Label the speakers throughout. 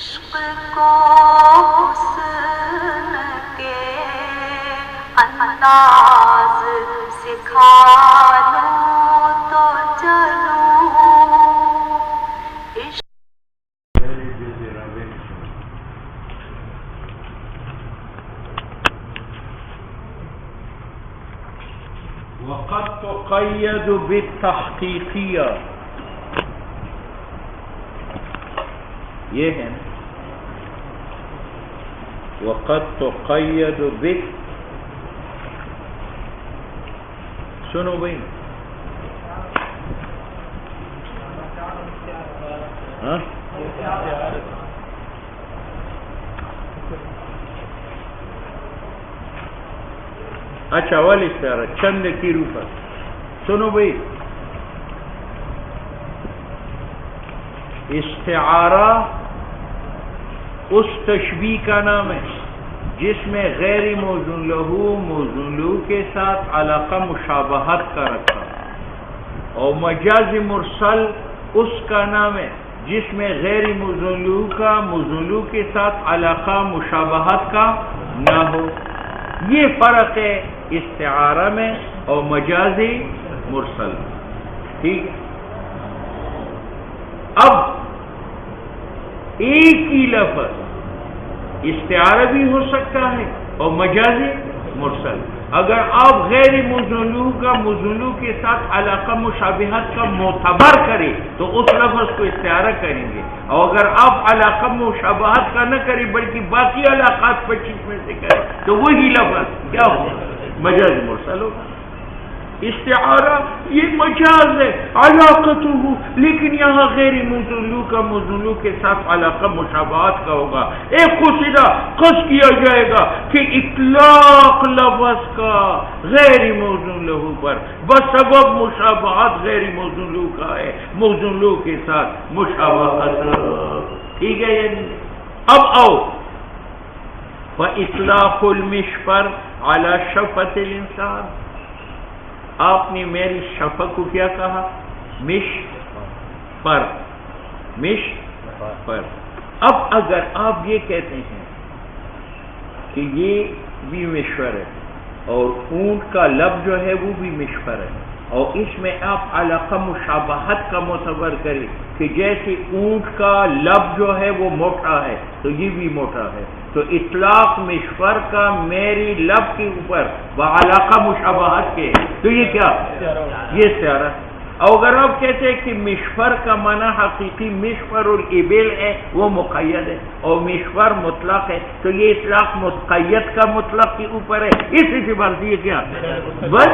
Speaker 1: عشق کو حسن کے انداز سکھا لوں تو چلوں عشق
Speaker 2: وقد تقید بالتحقیقیہ، یہ ہے نا، وقد تقید سنو بھائی، ہاں اچھا والی استعارہ چند کی روپا سنو بھائی، استعارہ اس تشبیہ کا نام ہے جس میں غیر موزون لہو موزون لہو کے ساتھ علاقہ مشابہت کا رکھا، اور مجاز مرسل اس کا نام ہے جس میں غیر موزون لہو کا موزون لہو کے ساتھ علاقہ مشابہت کا نہ ہو۔ یہ فرق ہے استعارہ میں اور مجازی مرسل میں، ٹھیک ہے۔ اب ایک ہی لفظ استعارہ بھی ہو سکتا ہے اور مجازی مرسل۔ اگر آپ غیر موزون لہو کا موزون لہو کے ساتھ علاقہ مشابہت کا معتبر کریں تو اس لفظ کو استعارہ کریں گے، اور اگر آپ علاقہ مشابہت کا نہ کریں بلکہ باقی علاقات 25 میں سے کریں تو وہی لفظ کیا ہوگا؟ مجاز مرسل ہوگا۔ استعارہ یہ مجاز ہے علاقتہ، لیکن یہاں غیر موزون لہو کا موزون لہو کے ساتھ علاقہ مشابہت کا ہوگا۔ ایک قصیدہ قص کیا جائے گا کہ اطلاق لفظ کا غیر موزون لہو پر بسبب مشابہت غیر موزون لہو کا ہے، موزون لہو کے ساتھ مشابہت، ٹھیک ہے یعنی۔ اب آؤ، فَإِطْلَاقُ الْمِشْفَرِ عَلَى شَفَةِ الْإِنسَانِ، آپ نے میری شفا کو کیا کہا؟ مش پر، مش پر۔ اب اگر آپ یہ کہتے ہیں کہ یہ بھی مشفر ہے اور اونٹ کا لب جو ہے وہ بھی مشفر ہے، اور اس میں آپ علاقہ مشابہت کا معتبر کریں کہ جیسے اونٹ کا لب جو ہے وہ موٹا ہے تو یہ بھی موٹا ہے، تو اطلاق مشفر کا میری لب کے اوپر علاقہ مشابہت کے، تو یہ کیا؟ یہ استعارہ۔ اور اگر آپ کہتے ہیں کہ مشفر کا معنی حقیقی مشفر اور ابل ہے وہ مقید ہے اور مشفر مطلق ہے، تو یہ اطلاق مقید کا مطلق کے اوپر ہے، اس اعتبار سے یہ کیا؟ بس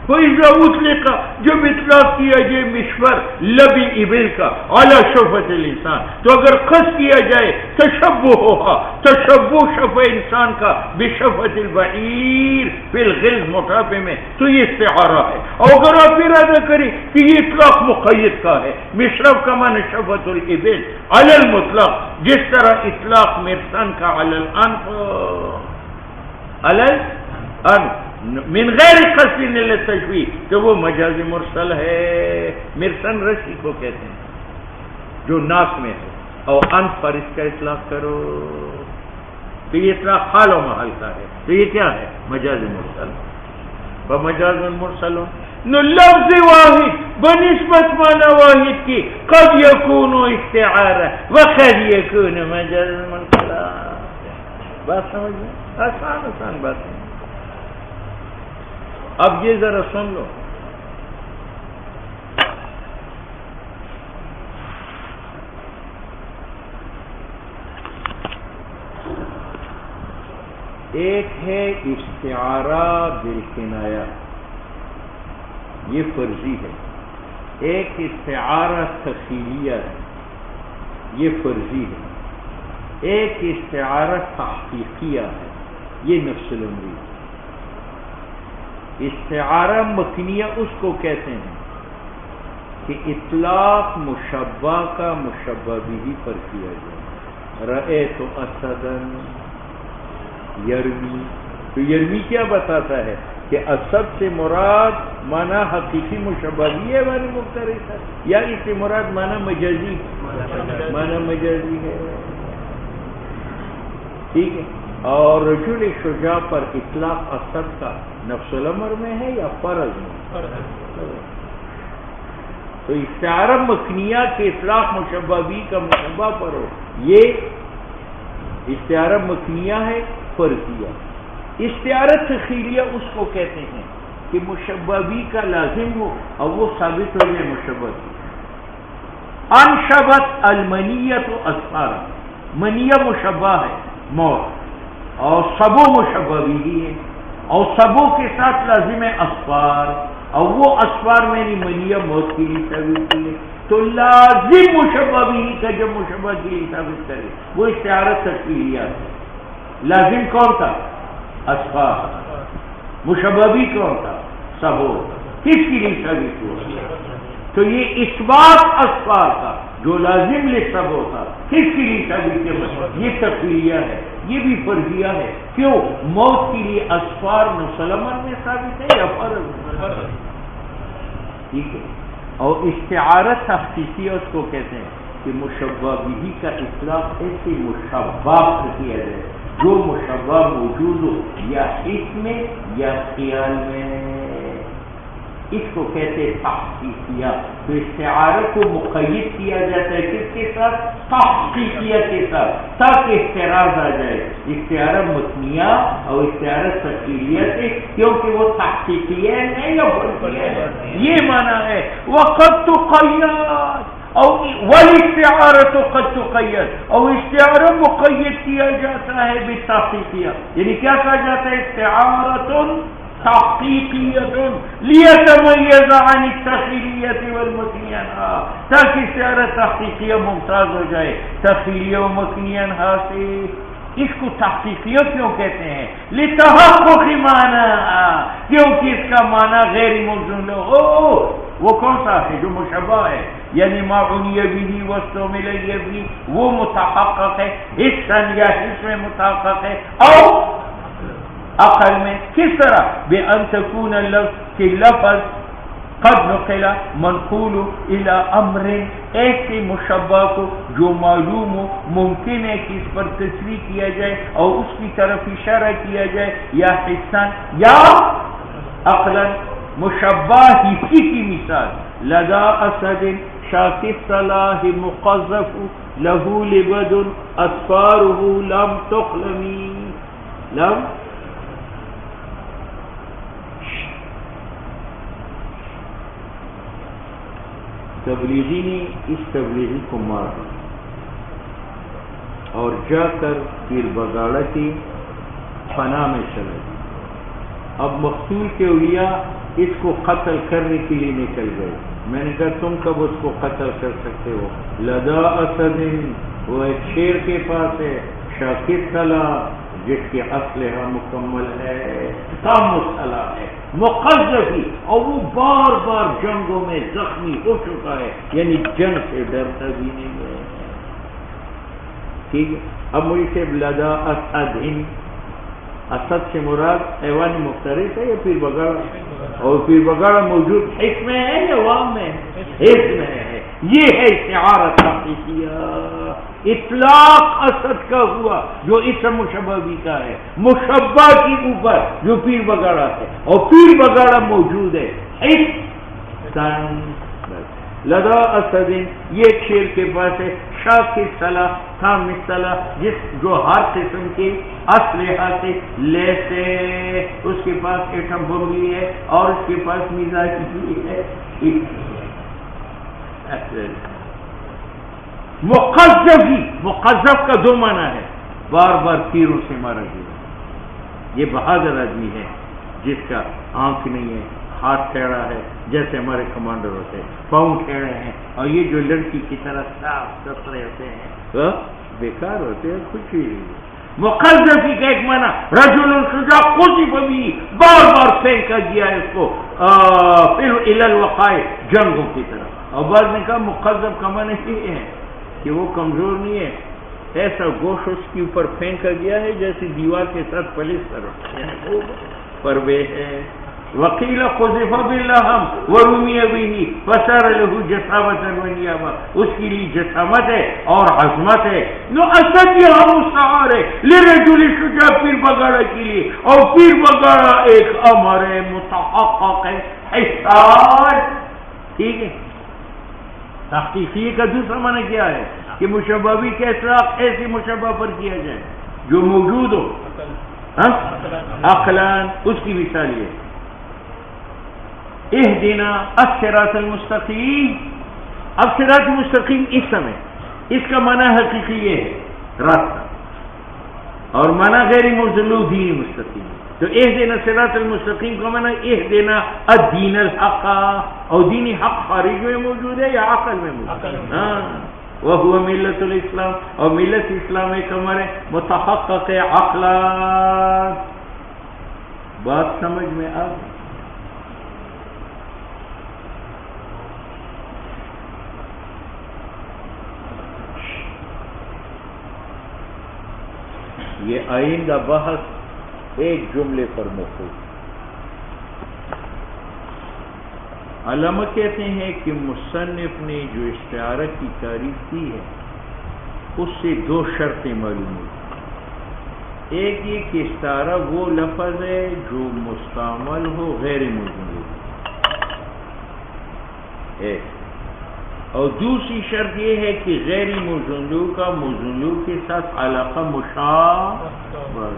Speaker 2: فَإِذَا أُطْلِقَ، جب اطلاق کیا جائے مشفر لبی ابل کا علی شفۃ الانسان، تو اگر قص کیا جائے تشبہ ہوگا، تشبہ شفع انسان کا بشفۃ البعیر فی الغلظ موٹاپے میں، تو یہ استعارہ ہے۔ اور اگر آپ ارادہ کریں کہ یہ اطلاق مقید کا ہے، مشرف کا معنی شفۃ الابل علی المطلق، جس طرح اطلاق مرسن کا علی الانف، علی الانف من غیر قصد للتشبیہ، تو وہ مجاز مرسل ہے۔ مرسن رسی کو کہتے ہیں جو ناک میں ہے، اور انف پر اس کا اطلاق کرو تو یہ اطلاق حال و محل کا ہے، تو یہ کیا ہے؟ مجاز مرسل۔ بمجاز مرسل نو لفظ واحد بنسبت معنی واحد کی قد یکون استعارہ وقد یکون مجاز مرسل۔ بات سمجھ میں؟ آسان بات ہے۔ اب یہ ذرا سن لو، ایک ہے استعارہ بالکنایہ، یہ فرضی ہے۔ ایک استعارہ تفصیلیہ ہے، یہ فرضی ہے۔ ایک استعارہ تحقیقیہ ہے، یہ نفس الامری ہے۔ استعارہ مکنیہ اس کو کہتے ہیں کہ اطلاق مشبہ کا مشبہ بھی پر کیا جائے۔ رأیت اسدن یرمی، تو یرمی کیا بتاتا ہے؟ کہ اسد سے مراد معنی حقیقی مشبہ بھی ہے معنی مختلف ہے، یا اس سے مراد معنی مجازی ہے، ٹھیک ہے. اور رجل شجاع پر اطلاق اسد کا نفس الامر میں ہے یا فرض میں؟ تو استعارہ مکنیہ کے اطلاق مشبہ بھی کا مشبہ پر ہو، یہ استعارہ مکنیہ ہے فرضیہ. استعارہ تخیلیہ اس کو کہتے ہیں کہ مشبہ بھی کا لازم ہو اور وہ ثابت ہو جائے مشبہ بھی. انشبت المنیت و اسفارا، منیہ مشبہ ہے موت، اور سبو مشبہ بھی ہے، اور سبو کے ساتھ لازم ہے اسفار، اور وہ اسفار میں نہیں منیہ موت کے لیے ثابت کی ہے. تو لازم مشبہ بھی کا جب مشبہ کے لیے ثابت کرے وہ استعارہ تخیلیہ ہے. لازم کون تھا؟ اسفار. مشبہ بھی کون تھا؟ سبو. کس کے لیے ثابت ہوا؟ تو یہ اثبات اسفار کا جو لازم لسبو تھا کس کے لیے ثابت کیا؟ یہ تخیلیہ ہے، یہ بھی فرضیہ ہے. کیوں؟ موت کے لیے اسفار مسلمان میں ثابت ہے یا فرض؟ ٹھیک ہے. اور استعارہ تخصیصیہ اس کو کہتے ہیں کہ مشبہ بھی کا اطلاق ایسے مشبہ پر کیا جائے جو مشبہ موجود ہو یا اس میں یا خیال میں، اس کو کہتے ہیں تخصیصیہ. تو استعارہ کو مقید کیا جاتا ہے کس کے ساتھ؟ تخصیصیہ کے ساتھ، تاکہ احتراز آ جائے استعارہ متنیہ اور استعارہ تفصیلیہ سے، کیونکہ وہ تخصیصیہ ہے یا فرضیہ ہے. یہ معنی ہے وقد تقید او والاستعارۃ قد تقید، اور استعارہ مقید کیا جاتا ہے بالتخصیصیہ. یعنی کیا کہا جاتا ہے؟ استعارۃ تحقیقیۃ لیتمیز عن التخیلیۃ والمکنیہ، تاکہ استعارہ تحقیقیہ ممتاز ہو جائے تخیلیہ و مکنیہ سے. اس کو تحقیقیہ کیوں کہتے ہیں؟ لتحقق معنی، کیونکہ اس کا معنی غیر موزون ہو. وہ کون سا ہے؟ جو مشبہ ہے، یعنی ما عنی بھی واستعمل بھی، وہ متحقق ہے حسن یا حس میں متحقق ہے، اور عقل میں. کس طرح؟ بأن تكون اللفظ کہ لفظ قد نقل منقول الى امر، ایسے مشبہ کو جو معلوم ہو ممکن ہے کہ اس پر تصریح کیا جائے اور اس کی طرف اشارہ کیا جائے، یا حسن یا عقلا. مشبہ حسی کی مثال لدى اسد شاك الصلاح مقذف له لبد اسفاره لم تقلمی. لم تبلیغی نے اس تبلیغی کو مار دیا اور جا کر پیر بگاڑا کی پناہ میں چلے. اب مقتول کے اولیاء اس کو قتل کرنے کے لیے نکل گئے. میں نے کہا تم کب اس کو قتل کر سکتے ہو؟ لدا اسد، وہ ایک شیر کے پاس ہے، شاکر صلاح جس کے اسلحہ مکمل ہے، تام صلاح ہے، مقذفی، اور وہ بار بار جنگوں میں زخمی ہو چکا ہے، یعنی جنگ سے ڈرتا بھی نہیں ہے. ٹھیک ہے. اب مجھے سے لدا اسد، اسد سے مراد حیوان مفترس ہے یا پیر بگاڑا؟ اور پیر بگاڑا موجود حس میں ہے یا وام میں؟ حس میں ہے. یہ ہے استعارہ تحقیقیہ. اطلاق اسد کا ہوا جو اسم مشبہ بھی کا ہے، مشبہ کے اوپر جو پیر بگاڑا ہے، اور پیر بگاڑا موجود ہے حس. لدا اسد، یہ شیر کے پاس ہے، شاک صلاح تھام صلاح، جس جو ہر قسم کے اسلحہ سے لیس ہے. اس کے پاس ایٹم بم بھی ہے اور اس کے پاس میزائل بھی ہے. مقذفی، مقذف کا دو معنی ہے، بار بار تیروں سے مارا گیا. یہ بہادر آدمی ہے جس کا آنکھ نہیں ہے، ہاتھ ٹیڑھا ہے، جیسے ہمارے کمانڈر ہوتے ہیں، پاؤں ٹیڑھے ہیں، اور یہ جو لڑکی کی طرح صاف ستھرے ہوتے ہیں بیکار ہوتے ہیں، کچھ بھی نہیں. مقذفی کا ایک معنی رجل شجاع قذف بھی، بار بار پھینکا گیا ہے اس کو پھر الی الوقائع، جنگوں کی طرف. اور بعض نے کہا مقذف کا معنی یہ ہے کہ وہ کمزور نہیں ہے، ایسا گوشت اس کے اوپر پھینکا گیا ہے جیسے دیوار کے ساتھ پلستر ہوتا ہے، پروے ہے. وقیل قذف باللحم ورمی به فصار له جسامة ونیابا، اس کے لیے جسامت ہے اور عظمت ہے. نو اسد یہاں مستعار ہے لرجل شجاع، پیر بگاڑا کے لیے، اور پیر بگاڑا ایک امر متحقق ہے حسار. ٹھیک ہے. تحقیقی کا دوسرا معنی کیا ہے کہ مشبہی کا اطلاق ایسی مشبہ پر کیا جائے جو موجود ہو عقلاً. اس کی مثال یہ اہدنا الصراط المستقیم. اب صراط مستقیم اس سمے اس کا معنی حقیقی یہ ہے راستہ، اور معنی غیر مضلو دین مستقیم. تو اہدنا الصراط المستقیم کا معنی اہدنا الدین الحق، اور دین حق خارج میں موجود ہے یا عقل میں موجود ہے؟ ہاں. وہو ملت الاسلام، اور ملت اسلام ایک امر ہے متحقق عقلا. بات سمجھ میں آ گئی؟ یہ آئندہ بحث ایک جملے پر موقوف. علامہ کہتے ہیں کہ مصنف نے جو استعارہ کی تعریف کی ہے اس سے دو شرطیں معلوم ہوئی. ایک یہ کہ استعارہ وہ لفظ ہے جو مستعمل ہو غیر موجود، ایک، اور دوسری شرط یہ ہے کہ غیر موجود کا موجود کے ساتھ علاقہ مشابہ.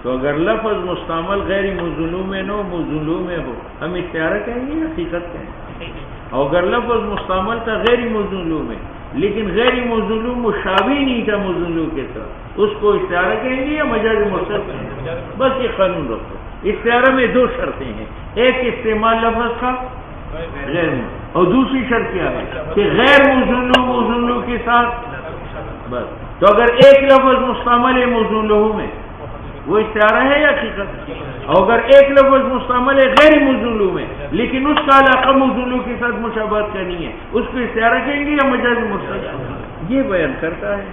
Speaker 2: تو اگر لفظ مستعمل غیر موزونو میں نہ موزونو میں ہو ہم استعارہ کہیں گے یا حقیقت کہیں گے؟ اور اگر لفظ مستعمل تھا غیر موزونو میں لیکن غیر موزونو مشابہ نہیں تھا موزونو کے ساتھ، اس کو استعارہ کہیں گے یا مجاز مرسل کہیں گے؟ بس یہ قانون رکھو. استعارہ میں دو شرطیں ہیں، ایک استعمال لفظ کا غیر موزونو، اور دوسری شرط کیا ہے کہ غیر موزونو کے ساتھ. بس. تو اگر ایک لفظ مستعمل ہے موزونو میں وہ استعارہ ہے یا حقیقت؟ اور اگر ایک لفظ مستعمل ہے غیر موزونو میں لیکن اس کا علاقہ موزونو کے ساتھ مشابہت کا نہیں ہے، اس کو استعارہ کہیں گے یا مجاز مرسل؟ یہ بیان کرتا ہے.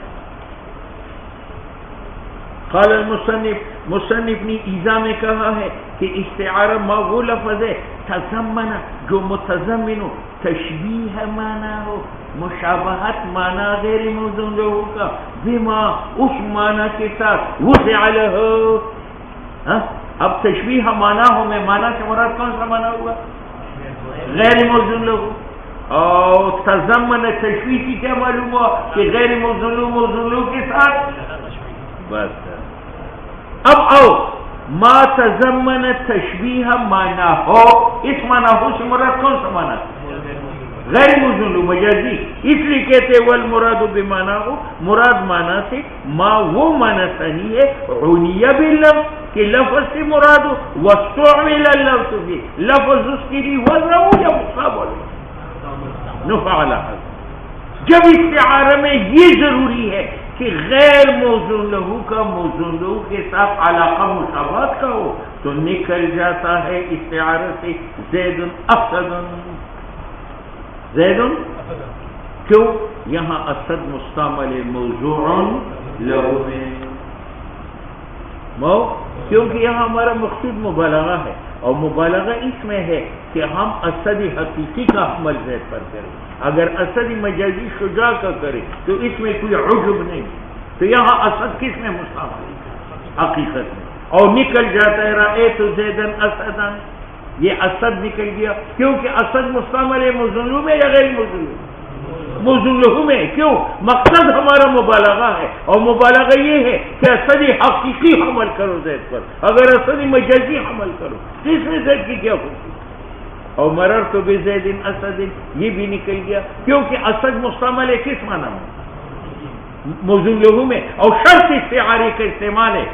Speaker 2: قال المصنف، مصنف نے ایذا میں کہا ہے کہ استعارہ ما وہ لفظ ہے تضمن جو متضمن ہو تشبیہ معنی ہو، مشابہت معنی غیر موزون کا بما اس معنی کے ساتھ وسع له. اب تشبیہ معنی ہو میں معنی سے مراد کون سا معنی ہوا؟ غیر موزون له. اور تضمن تشبیہ کی کیا معلوم ہوا کہ غیر موزون کے ساتھ. بس. اب آؤ ما تضمن تشبیہ معنی ہو، اس معنی ہو سے مراد کون سا معنی؟ غیر موزون مجازی. اس لیے کہتے والمراد بمعنی ہو، مراد معنی سے ما وہ معنی صحیح ہے عنیہ باللفظ کہ لفظ سے مراد ہو، واستعمل اللفظ بھی لفظ اس کے لیے وزن ہو یا مقابل نفعل. جب استعارہ میں یہ ضروری ہے کہ غیر موزون لہو کا موزون لہو کے ساتھ علاقہ مشابہت کا ہو تو نکل جاتا ہے استعارہ سے زید اسد. زید کیوں؟ یہاں اسد مستعمل موضوع لہو میں کیونکہ یہاں ہمارا مقصود مبالغہ ہے، اور مبالغہ اس میں ہے کہ ہم اسد حقیقی کا حمل زید پر کریں. اگر اسد مجازی شجاع کا کرے تو اس میں کوئی عجب نہیں. تو یہاں اسد کس میں مستعمل ہے؟ حقیقت میں. اور نکل جاتا ہے رأیت زیدن اسدا، یہ اسد نکل گیا کیونکہ اسد مستعمل ہے موزون لہو میں یا غیر موزون لہو؟ موزون لہو میں. کیوں؟ مقصد ہمارا مبالغہ ہے، اور مبالغہ یہ ہے کہ اسد حقیقی حمل کرو زید پر. اگر اسد مجازی حمل کرو تو اس میں زید کی کیا خوشی؟ اور مررت بزید اسد یہ بھی نکل گیا کیونکہ اسد مستعمل ہے کس معنی میں؟ موزون لہو میں. اور شرط استعارے کا استعمال ہے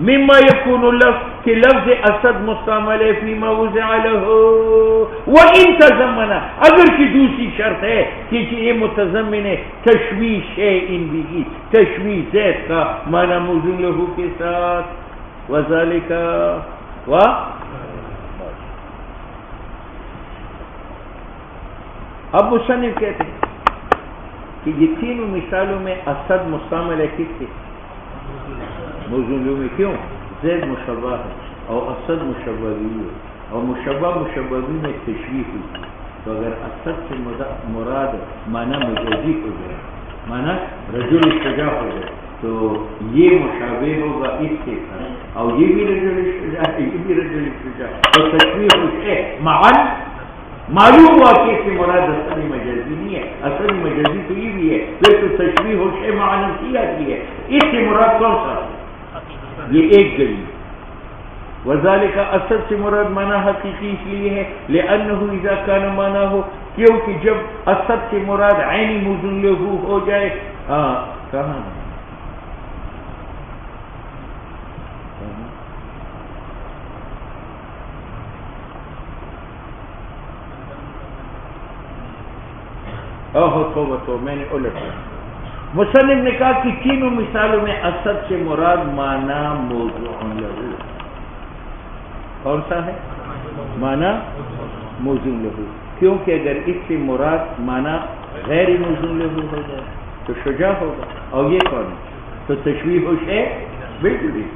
Speaker 2: مما یکون اللفظ کہ لفظ اسد مستعمل ہے فیما وضع له وان تضمن، اگر کی دوسری شرط ہے کہ یہ متضمن ہے تشبیہ شیء به، تشبیہ زید کا معنی موزون لہو کے ساتھ. وذالک و اب مصنف کہتے ہیں کہ یہ تینوں مثالوں میں اسد مستعمل ہے کس کے؟ موزون له میں کیوں؟ زید مشبہ ہے اور اسد مشبہ بھی ہے، اور مشبہ بھی میں تشبیہ ہوئی، تو اگر اسد سے مراد معنی مجازی ہو جائے، معنی رجل شجاع ہو جائے، تو یہ مشابہ ہوگا اس کے ساتھ، اور یہ بھی رجل شجاع ہے، یہ بھی رجل شجاع، تو تشبیہ ہوئی ہے معن معلوم ہوا کہ اس سے مراد اصل مجازی نہیں ہے، اصل مجازی تو یہ بھی ہے، پھر تو تشبیہ ہو ہے معنی کی آتی ہے، اس سے مراد کون سا؟ یہ ایک دلیل۔ وذالک اصل سے مراد معنی حقیقی اس لیے ہے لأنہ اذا کان معنی ہو، کیونکہ جب اصل سے مراد عینی موزون لہو ہو جائے، کہاں تو میں نے الٹ کیا، مصنف نے کہا کہ تینوں مثالوں میں اسد سے مراد معنی موضوع لہو، کون سا ہے؟ معنی موضوع لہو، کیونکہ اگر اس سے مراد معنی غیر موضوع لہو ہو جائے تو شجاع ہوگا، اور یہ کون ہے؟ تو تشبیہ ہو ہے بالکل ہی۔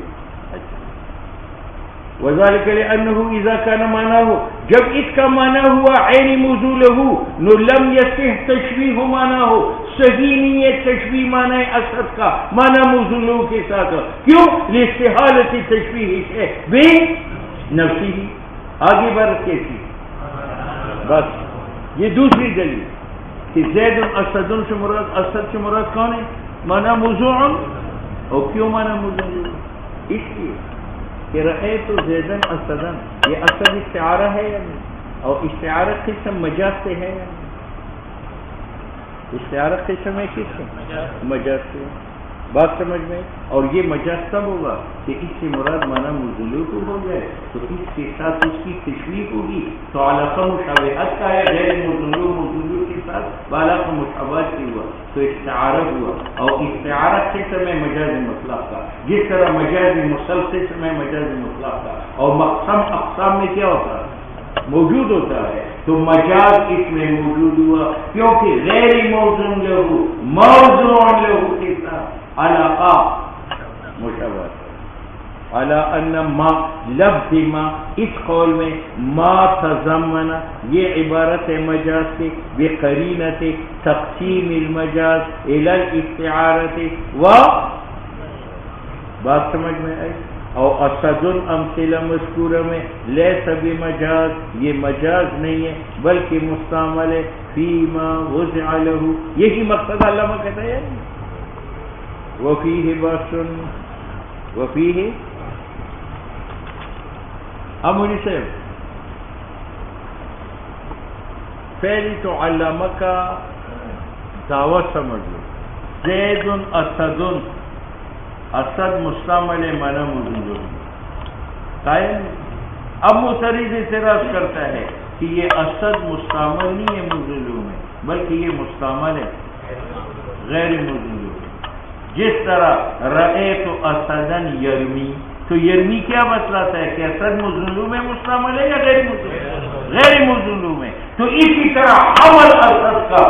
Speaker 2: وذالک لأنه اذا كان معناه، جب اس کا معنی ہوا عین موضوع له نو لم يصح تشبیہ معناه، صحیح نہیں ہے تشبیہ معنی اسد کا معنی موضوع له کے ساتھ، کیوں؟ لاستحالۃ تشبیہ ہے بے نفسی ہی، آگے بڑھ کے تھی بس یہ دوسری دلیل کہ زید اسد سے مراد، اسد سے مراد کون ہے؟ معنی موضوع، اور کیوں معنی موضوع له؟ اس لیے کہ رأیت زیدن اسدن، یہ اسد استعارہ ہے یا نہیں؟ اور استعارہ قسم مجاز سے ہے یا نہیں؟ استعارہ قسم ہے کس سے؟ مجاز سے، بات سمجھ میں؟ اور یہ مجاز تب ہوگا کہ اس سے مراد معنی موضوع کو ہو جائے تو اس کے ساتھ اس کی تشبیہ ہوگی، تو علاقہ مشابہت کا ہے، غیر موضوع کے ساتھ علاقہ مشابہت کی ہوا تو استعارہ ہوا، اور استعارہ قسم ہے مجاز مطلق کا، جس طرح مجاز مسلسل سے مجاز مطلق کا، اور مقسم اقسام میں کیا ہوتا ہے؟ موجود ہوتا ہے، تو مجاز اس میں موجود ہوا کیونکہ غیر موضوع لہو موضوع لہو کے ساتھ علاقہ مشابہت، علی ان ما لفظ ما، اس قول میں ما تضمن، یہ عبارت مجاز سے بقرینت تقسیم المجاز الی الاستعارۃ و، بات سمجھ میں آئی؟ اور اسد الامثلہ مذکورہ میں لیس بمجاز، یہ مجاز نہیں ہے بلکہ مستعمل ہے فیما وضع له، یہی مقصد علامہ کہتا ہے وفیہ باسن وفیہ۔ اب مجھے سے پہلی تو علامہ کا دعویٰ سمجھ لو، زید اسد، اسد مستعمل معنی موجود قائم۔ اب مترجم اعتراض کرتا ہے کہ یہ اسد مستعمل نہیں ہے موضوع میں بلکہ یہ مستعمل ہے غیر موضوع، جس طرح رأیت اسدن یرمی، تو یرمی کیا بتلاتا ہے کہ اسد موضوع میں مستعمل ہے یا غیر موضوع؟ غیر موضوع میں، تو اسی طرح حمل اسد کا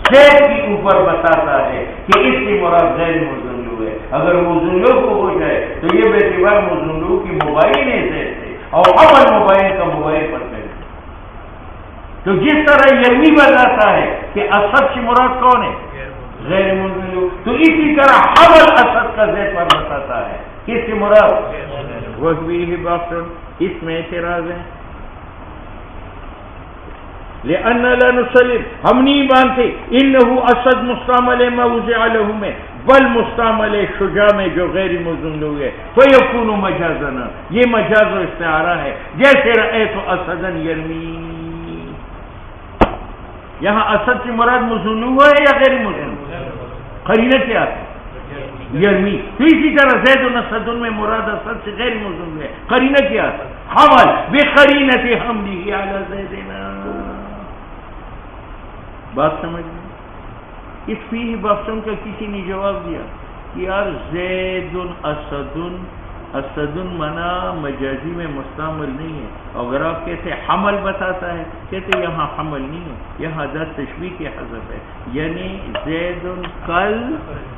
Speaker 2: زید کے اوپر بتاتا ہے کہ اس کی مراد غیر موضوع ہے، اگر موضوع کو ہو جائے تو یہ بے اعتبار موضوع کی مبین ہے زید سے، اور حمل مبین کا مبین پر ہے، تو جس طرح یرمی بتاتا ہے کہ اسد کی مراد کون ہے؟ غیر موضوع، تو اسی طرح حمل اسد کا زید پر بتاتا ہے کس کی مراد؟ وفیہ باسن، اس میں اعتراض ہے لأن لا نسلم، ہم نہیں مانتے انہو اسد مستعمل ما وضع له میں، بل مستعمل شجاع میں جو غیر موضوع له ہے، فیکون مجازنا، یہ مجاز و استعارہ ہے، جیسے رأیت اسدا یرمی، یہاں اسد کی مراد موضوع له ہے یا غیر موضوع؟ قرینہ کیا ہے؟ یرمی، تو اسی طرح زید اسد میں مراد اسد سے غیر موضوع ہے، قرینہ کیا ہے؟ حمل، بقرینۃ حملہ علی زیدنا، بات سمجھ گئے؟ اس فیہ بحثن کا کسی نے جواب دیا کہ یار زید اسد اسدن منا مجازی میں مستعمل نہیں ہے. اگر آپ کہتے حمل بتاتا ہے، کہتے یہاں حمل نہیں ہے، یہاں ذات تشبیہ کی حذف ہے، یعنی زید کل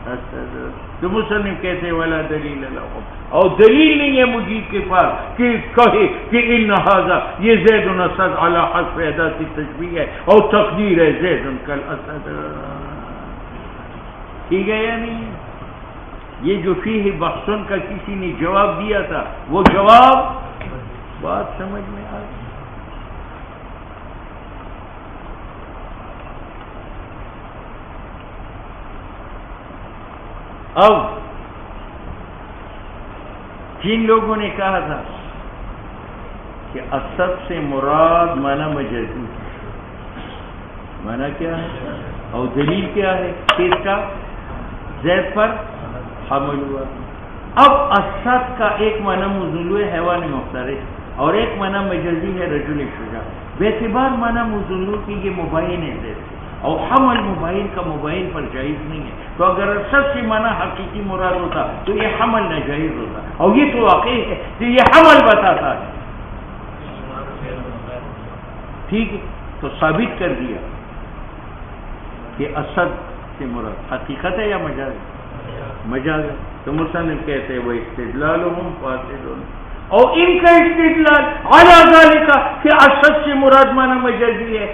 Speaker 2: اسد. تو مصنف کہتے ولا دلیل لهم، اور دلیل نہیں ہے مجید کے پاس کہ کہے کہ ان ھذا یہ زید اسد علی حذف اداۃ تشبیہ ہے اور تقدیر ہے زید کل اسد. ٹھیک ہے یا نہیں؟ یہ جو فیہ بحثن کا کسی نے جواب دیا تھا، وہ جواب بات سمجھ میں آ گئی. اب جن لوگوں نے کہا تھا کہ اسد سے مراد معنی مجازی، معنی کیا ہے اور دلیل کیا ہے کہ اس کا زید پر حمل ہوا. اب اسد کا ایک معنی موصول ہے حیوان مفترس اور ایک معنی مجازی ہے رجل شجاع. باعتبار معنی موصول کی یہ مبین ہے زید سے، اور حمل مبین کا مبین پر جائز نہیں ہے. تو اگر اسد سے معنی حقیقی مراد ہوتا تو یہ حمل ناجائز ہوتا، اور یہ تو واقعی ہے کہ یہ حمل بتاتا ہے. ٹھیک ہے، تو ثابت کر دیا کہ اسد سے مراد حقیقت ہے یا مجاز ہے؟ مجاز ہے. تو مصنف کہتے ہیں وہ استدلالهم فاسد، اور ان کا استدلال علی ذالک کہ اسد سے مراد معنی مجازی ہے.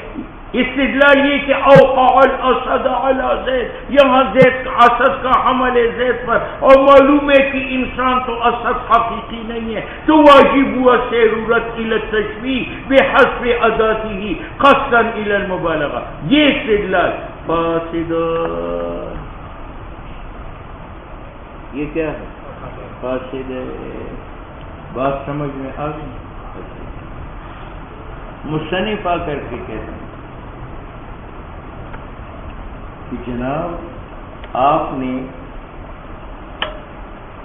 Speaker 2: استدلال یہ کہ اوقع الاسد علی زید، یہاں زید اسد کا حمل ہے زید پر، اور معلوم ہے کہ انسان تو اسد حقیقی نہیں ہے، تو واجب ہوا ضرورت الی التشبیہ بحسب اداتہ قصدا الی المبالغہ. یہ استدلال فاسد. یہ کیا ہے؟ فاسد ہے. بات سمجھ میں آ گئی؟ مصنف آ کر کے کہتے ہیں کہ جناب آپ نے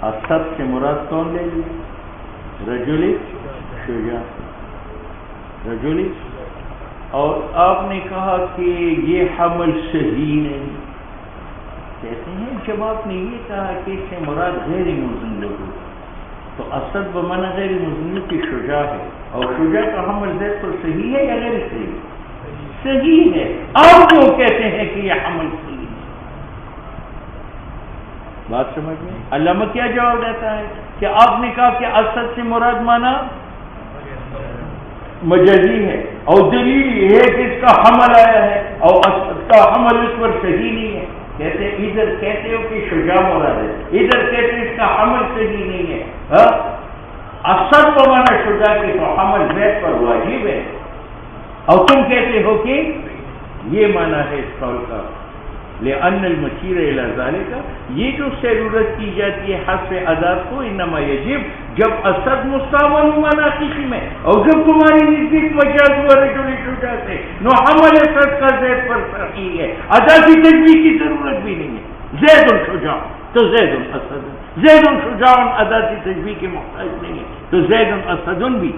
Speaker 2: اسد سے مراد کون لے لی؟ رجل شجاع، رجل. اور آپ نے کہا کہ یہ حمل صحیح نہیں. کہتے ہیں جب آپ نے یہ کہا کہ اس سے مراد غیر مزن لوگ، تو اسد بمعنی غیر مزن کی شجاع ہے، اور شجاع کا حمل زید پر صحیح ہے یا غیر صحیح؟ صحیح ہے. آپ جو کہتے ہیں کہ یہ حمل صحیح ہے. بات سمجھ میں؟ علامہ کیا جواب دیتا ہے کہ آپ نے کہا کہ اسد سے مراد معنی مجازی ہے، اور دلیل یہ ہے کہ اس کا حمل آیا ہے اور اسد کا حمل اس پر صحیح نہیں ہے. کہتے ادھر کہتے ہو کہ شجاع مراد ہے، ادھر کہتے اس کا حمل صحیح نہیں ہے. اسد کو مانا شجاع کے تو حمل زید پر واجب ہے، اور تم کہتے ہو کہ یہ مانا ہے اس قول کا. لأن المشیر الی ذالک، یہ جو ضرورت کی جاتی ہے حذف ادات کو، انما یجب جب اسد مستعمل مانا کسی میں، اور جب تمہاری نزدیک مجاز ہوا رجل شجاع سے، نو حمل اسد کا زید پر صحیح ہے، اداتی تشبیہ کی ضرورت بھی نہیں ہے. زید شجاع تو زید اسد، زید شجاع اداتی تشبیہ کے محتاج نہیں ہے، تو زید اسد بھی.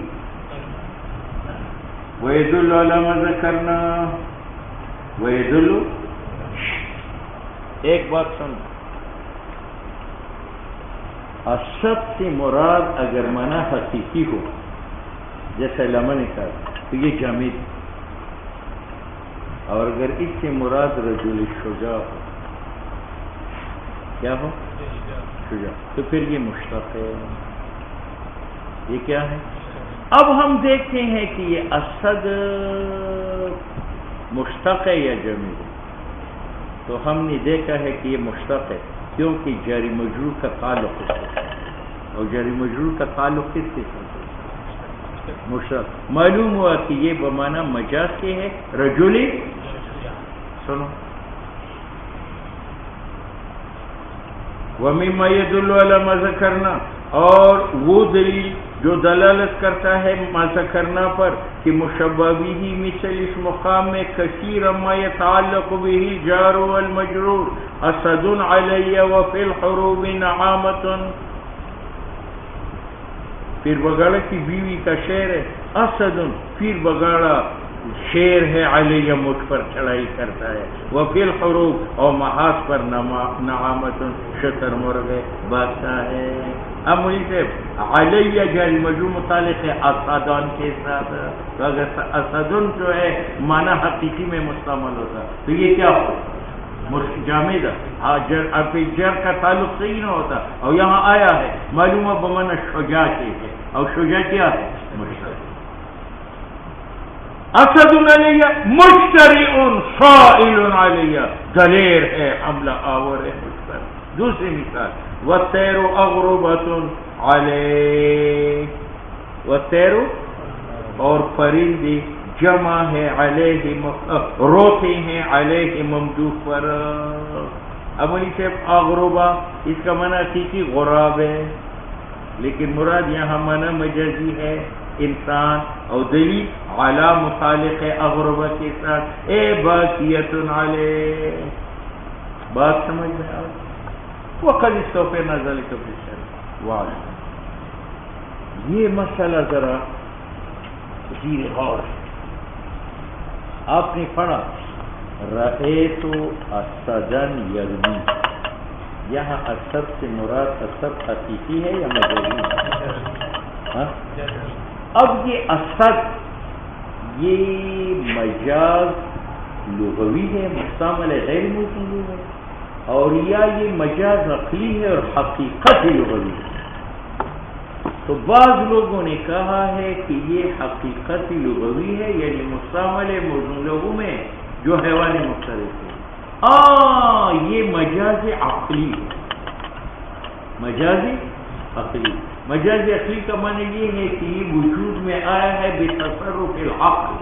Speaker 2: ويدل على ما ذكرنا، ويدل. ایک بات سن، اسد سے مراد اگر معنی حقیقی ہو جیسا علامہ نے کہا تو یہ جامد، اور اگر اس سے مراد رجل شجاع ہو، کیا ہو؟ شجاع، تو پھر یہ مشتق ہے. یہ کیا ہے؟ اب ہم دیکھتے ہیں کہ یہ اسد مشتق ہے یا جامد ہے. تو ہم نے دیکھا ہے کہ یہ مشتق ہے، کیونکہ جاری مجرور کا تعلق اس کے ساتھ، اور جاری مجرور کا تعلق کس کے ساتھ؟ مشتق. معلوم ہوا کہ یہ بمعنی مجاز کے ہے رجل. سنو، وَمِمَّا يَدُلُّ عَلَى مَا ذَكَرْنَا، اور وہ دلیل جو دلالت کرتا ہے ما ذکرنا پر کہ مشبہ بھی مثل اس مقام میں کثیر ما یتعلق به الجار والمجرور اسد علی وفی الحروب نعامت. پیر بگاڑا کی بیوی کا شعر ہے، اسد پیر بگاڑا شیر ہے علیہ مجھ پر چڑھائی کرتا ہے، وفی الحروب اور محاذ پر نعامت شتر مرغ بادشاہ ہے۔ اب مجھے سے علیہ جاری مجموع متعلق ہے اسدان کے ساتھ، تو اگر اسدن جو ہے معنی حقیقی میں مستعمل ہوتا تو یہ کیا ہو جامد اب جر کا تعلق صحیح نہ ہوتا، اور یہاں آیا ہے معلومہ بمعنی شجاع کے ہے، اور شجاع کیا ہے مشتری۔ اسد علیہ مشتری صائل علیہ، دلیر ہے حملہ آور ہے مجھ پر۔ دوسری مثال والطیر اغربۃ علیہ، والطیر اور پرندے جمع ہے علیہ روتے ہیں علیہ ممدوح پر۔ اب علی صاحب اغربہ اس کا معنی حقیقی غراب ہے، لیکن مراد یہاں معنی مجازی ہے انسان، اور دلیل علی متعلق اغربہ کے ساتھ اے باقیت علیہ، بات سمجھ میں آ وقت اس طور پہ نازل تو واضح۔ یہ مسئلہ ذرا زیر غور ہے۔ آپ نے پڑھا رأیت اسدن یرمی، یہاں اسد سے مراد اسد حقیقی ہے یا مجازی ہے؟ اب یہ اسد یہ مجاز لغوی ہے، مستعمل غیر موصول ہے، اور یا یہ مجاز عقلی ہے اور حقیقت لغوی ہے؟ تو بعض لوگوں نے کہا ہے کہ یہ حقیقت لغوی ہے، یعنی مستعمل موزون لغو میں جو حیوان مختلف ہے، یہ مجاز عقلی ہے، مجاز عقلی۔ مجاز عقلی کا معنی یہ ہے کہ یہ وجود میں آیا ہے بے تصرف العقل،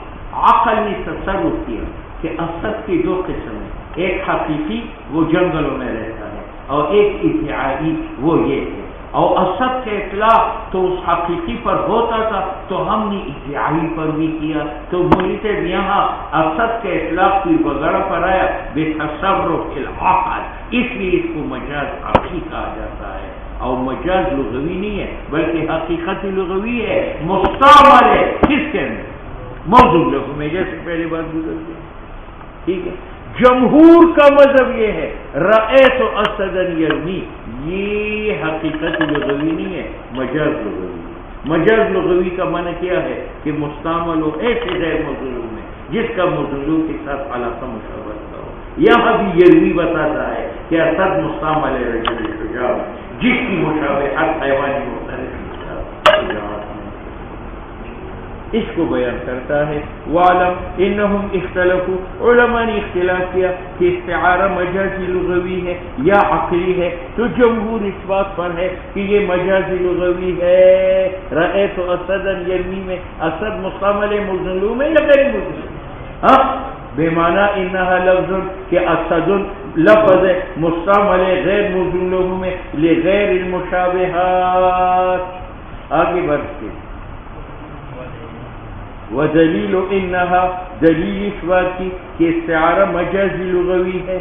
Speaker 2: عقل نے تصرف کیا کہ اسد کے دو قسم ہیں، ایک حقیقی وہ جنگلوں میں رہتا ہے، اور ایک ادعائی وہ یہ ہے، اور اسد کا اطلاق تو اس حقیقی پر ہوتا تھا تو ہم نے ادعائی پر بھی کیا، تو مجھے یہاں اسد کے اطلاق کی وغیرہ پر آیا بے تصرف العقل، اس لیے اس کو مجاز عقلی کہا جاتا ہے، اور مجاز لغوی نہیں ہے بلکہ حقیقت لغوی ہے، مستعمل ہے کس کے اندر موضوع لغو میں، جیسے پہلی بات گزر گئی، ٹھیک ہے۔ جمہور کا مذہب یہ ہے رأیت اسدن یرمی، یہ حقیقت لغوی نہیں ہے، مجاز لغوی۔ مجاز لغوی کا معنی کیا ہے کہ مستعمل ہو ایسے غیر موضوع میں جس کا موضوع کے ساتھ علاقہ مشابہت کا ہو۔ یہاں بھی یرمی بتاتا ہے کہ اسد مستعمل ہے رجل شجاع، جس کی مشابہت حیوانی مختلف اس کو بیان کرتا ہے۔ وعلم انہم اختلفوا، علماء نے اختلاف کیا کہ استعارہ مجازی لغوی ہے یا عقلی ہے، تو جمہور اس بات پر ہے کہ یہ مجازی لغوی ہے۔ رأیت اسدن یرمی میں اسد مستعمل موزون میں یا غیر موزون؟ بے معنی انہا لفظ کہ اسد لفظ مستعمل غیر موزون لوگوں میں لغیر المشابہات۔ آگے بڑھتے ودلیل انہا، دلیل اس بات کی کہ استعارہ مجازی لغوی ہے۔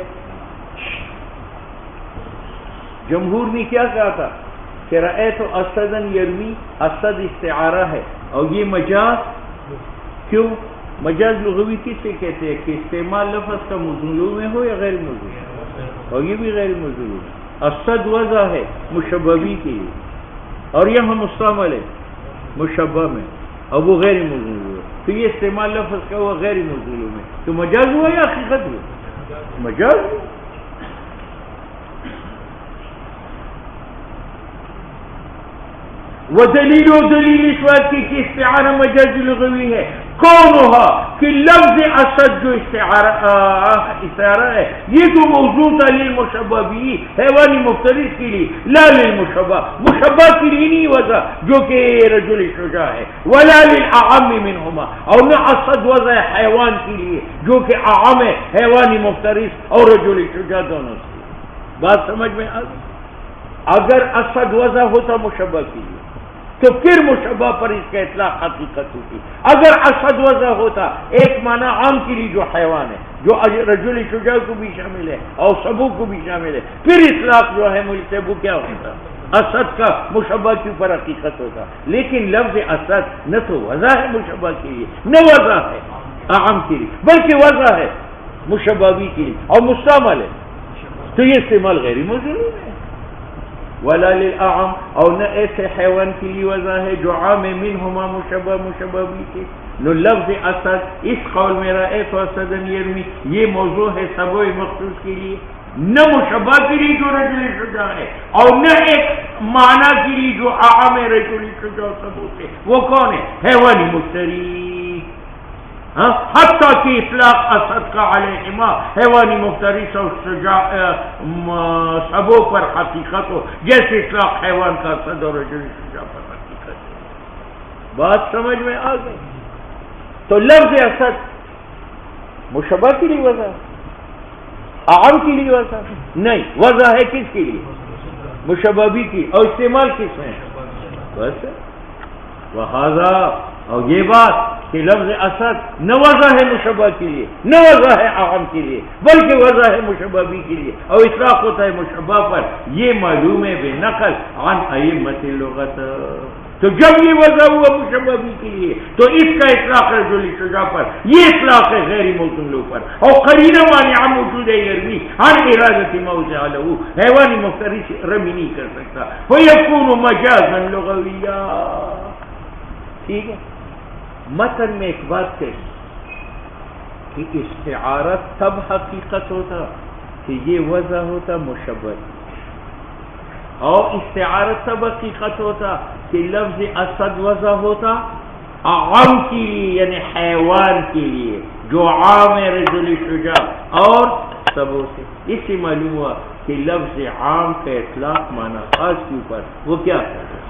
Speaker 2: جمہور نے کیا کہا تھا کہ رأیت اسدن یرمی، اسد استعارہ ہے اور یہ مجاز، کیوں مجاز لغوی کس سے کہتے ہیں کہ استعمال لفظ کا موزون میں ہو یا غیر موزون، اور یہ بھی غیر موزون ہے۔ اسد وضع ہے مشبہی کے لیے، اور یہاں مستعمل ہے مشبہ میں، اور وہ غیر موزون ہے، تو یہ استعمال لفظ کا ہوا غیر موزون میں، تو مجاز ہوا یا حقیقت ہوا؟ مجاز ہوا۔ ودلیل و دلیل اس بات کی کہ استعارہ مجاز لغوی ہے، کونہا کہ لفظ اسد جو استعارہ ہے یہ تو موضوع تھا للمشبہ بھی، حیوانی مفترس کے لیے، لا للمشبہ، مشبہ کے لیے نہیں وضع جو کہ رجل شجاع ہے، ولا للأعم منہما، اور نہ اسد وضع حیوان کے لیے جو کہ اعم ہے، حیوانی مفترس اور رجل شجاع دونوں سے۔ بات سمجھ میں آ؟ اگر اسد وضع ہوتا مشبہ کے لیے تو پھر مشبہ پر اس کا اطلاق حقیقت ہوتی، اگر اسد وضع ہوتا ایک معنی عام کے لیے جو حیوان ہے، جو رجل شجاع کو بھی شامل ہے اور سبو کو بھی شامل ہے، پھر اطلاق جو ہے مجھ سے وہ کیا ہوتا، اسد کا مشبہ کے اوپر حقیقت ہوتا۔ لیکن لفظ اسد نہ تو وضع ہے مشبہ کے لیے، نہ وضع ہے اعم کے لیے، بلکہ وضع ہے مشبہ بھی کے لیے اور مستعمل ہے، تو یہ استعمال غیر موضوع ہے. ولا للاعم، اور نہ ایسے حیوان کے لیے وضع ہے جو عام منہما مشبہ بھی کے. نو لفظ اسد اس قول میں رأیت اسدا یرمی، یہ موضوع ہے سبع مخصوص کے لیے، نہ مشبہ کے لیے جو رجل شجاع ہے، اور نہ ایک معنی کے لیے جو اعم رجل شجاع ثبوت ہے. وہ کون ہے؟ حیوانی مفتری. حتیٰ کہ اطلاق اسد کا علیہما حیوانی مفترس اور سبوں پر حقیقت ہو، جیسے اطلاق حیوان کا اسد اور رجل شجاع پر حقیقت ہے. بات سمجھ میں آ گئی؟ تو لفظ اسد مشبہ کے لیے وضع، عام کے لیے وضع نہیں، وضع ہے کس کے لیے؟ مشبہ بھی کی، اور استعمال کس میں؟ بس وہذا، اور یہ بات کہ لفظ اسد نہ وضع ہے مشبہ کے لیے، نہ وضع ہے عام کے لیے، بلکہ وضع ہے مشبہ بھی کے لیے، اور اطلاق ہوتا ہے مشبہ پر، یہ معلوم ہے بے نقل عن ائمۃ اللغت. تو جب یہ وضع ہوا مشبہ بھی کے لیے تو اس کا اطلاق رجل شجاع پر، یہ اطلاق ہے غیر موصول پر، اور قرینہ مانعہ موجود ہے یرمی عن ارادۃ موضع له، حیوانی مفتری سے رمی نہیں کر سکتا. فیکون مجازا لغویا. ٹھیک ہے، متن میں ایک بات کہی کہ استعارت تب حقیقت ہوتا کہ یہ وضع ہوتا مشبہ، اور استعارت تب حقیقت ہوتا کہ لفظ اسد وضع ہوتا عام کے لیے، یعنی حیوان کے لیے جو عام ہے رجل شجاع اور سبوں سے. اس سے معلوم ہوا کہ لفظ عام کا اطلاق معنی خاص کے اوپر وہ کیا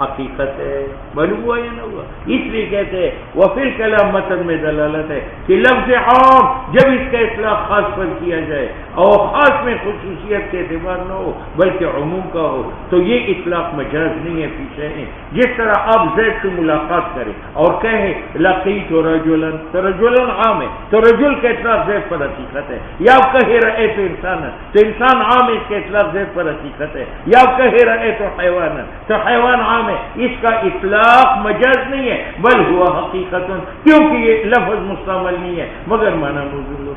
Speaker 2: حقیقت ہے. معلوم ہوا یا نہ ہوا؟ اس لیے کہتے ہیں وفی الکلام متن میں دلالت ہے کہ لفظ عام جب اس کا اطلاق خاص پر کیا جائے اور خاص میں خصوصیت کے اعتبار نہ ہو بلکہ عموم کا ہو تو یہ اطلاق مجاز نہیں ہے. پیچھے ہے جس طرح آپ زید سے ملاقات کریں اور کہیں لقیت رجلا، تو رجلا عام ہے تو رجل کا اطلاق زید پر حقیقت ہے. یا آپ کہے رأیت انسانا تو انسان عام ہے، اس کا اطلاق زید پر حقیقت ہے. یا آپ کہے رأیت حیوانا تو حیوان عام ہے، اس کا اطلاق مجاز نہیں ہے بل ہوا حقیقت، کیونکہ یہ لفظ مستعمل نہیں ہے مگر معنی موجود ہو.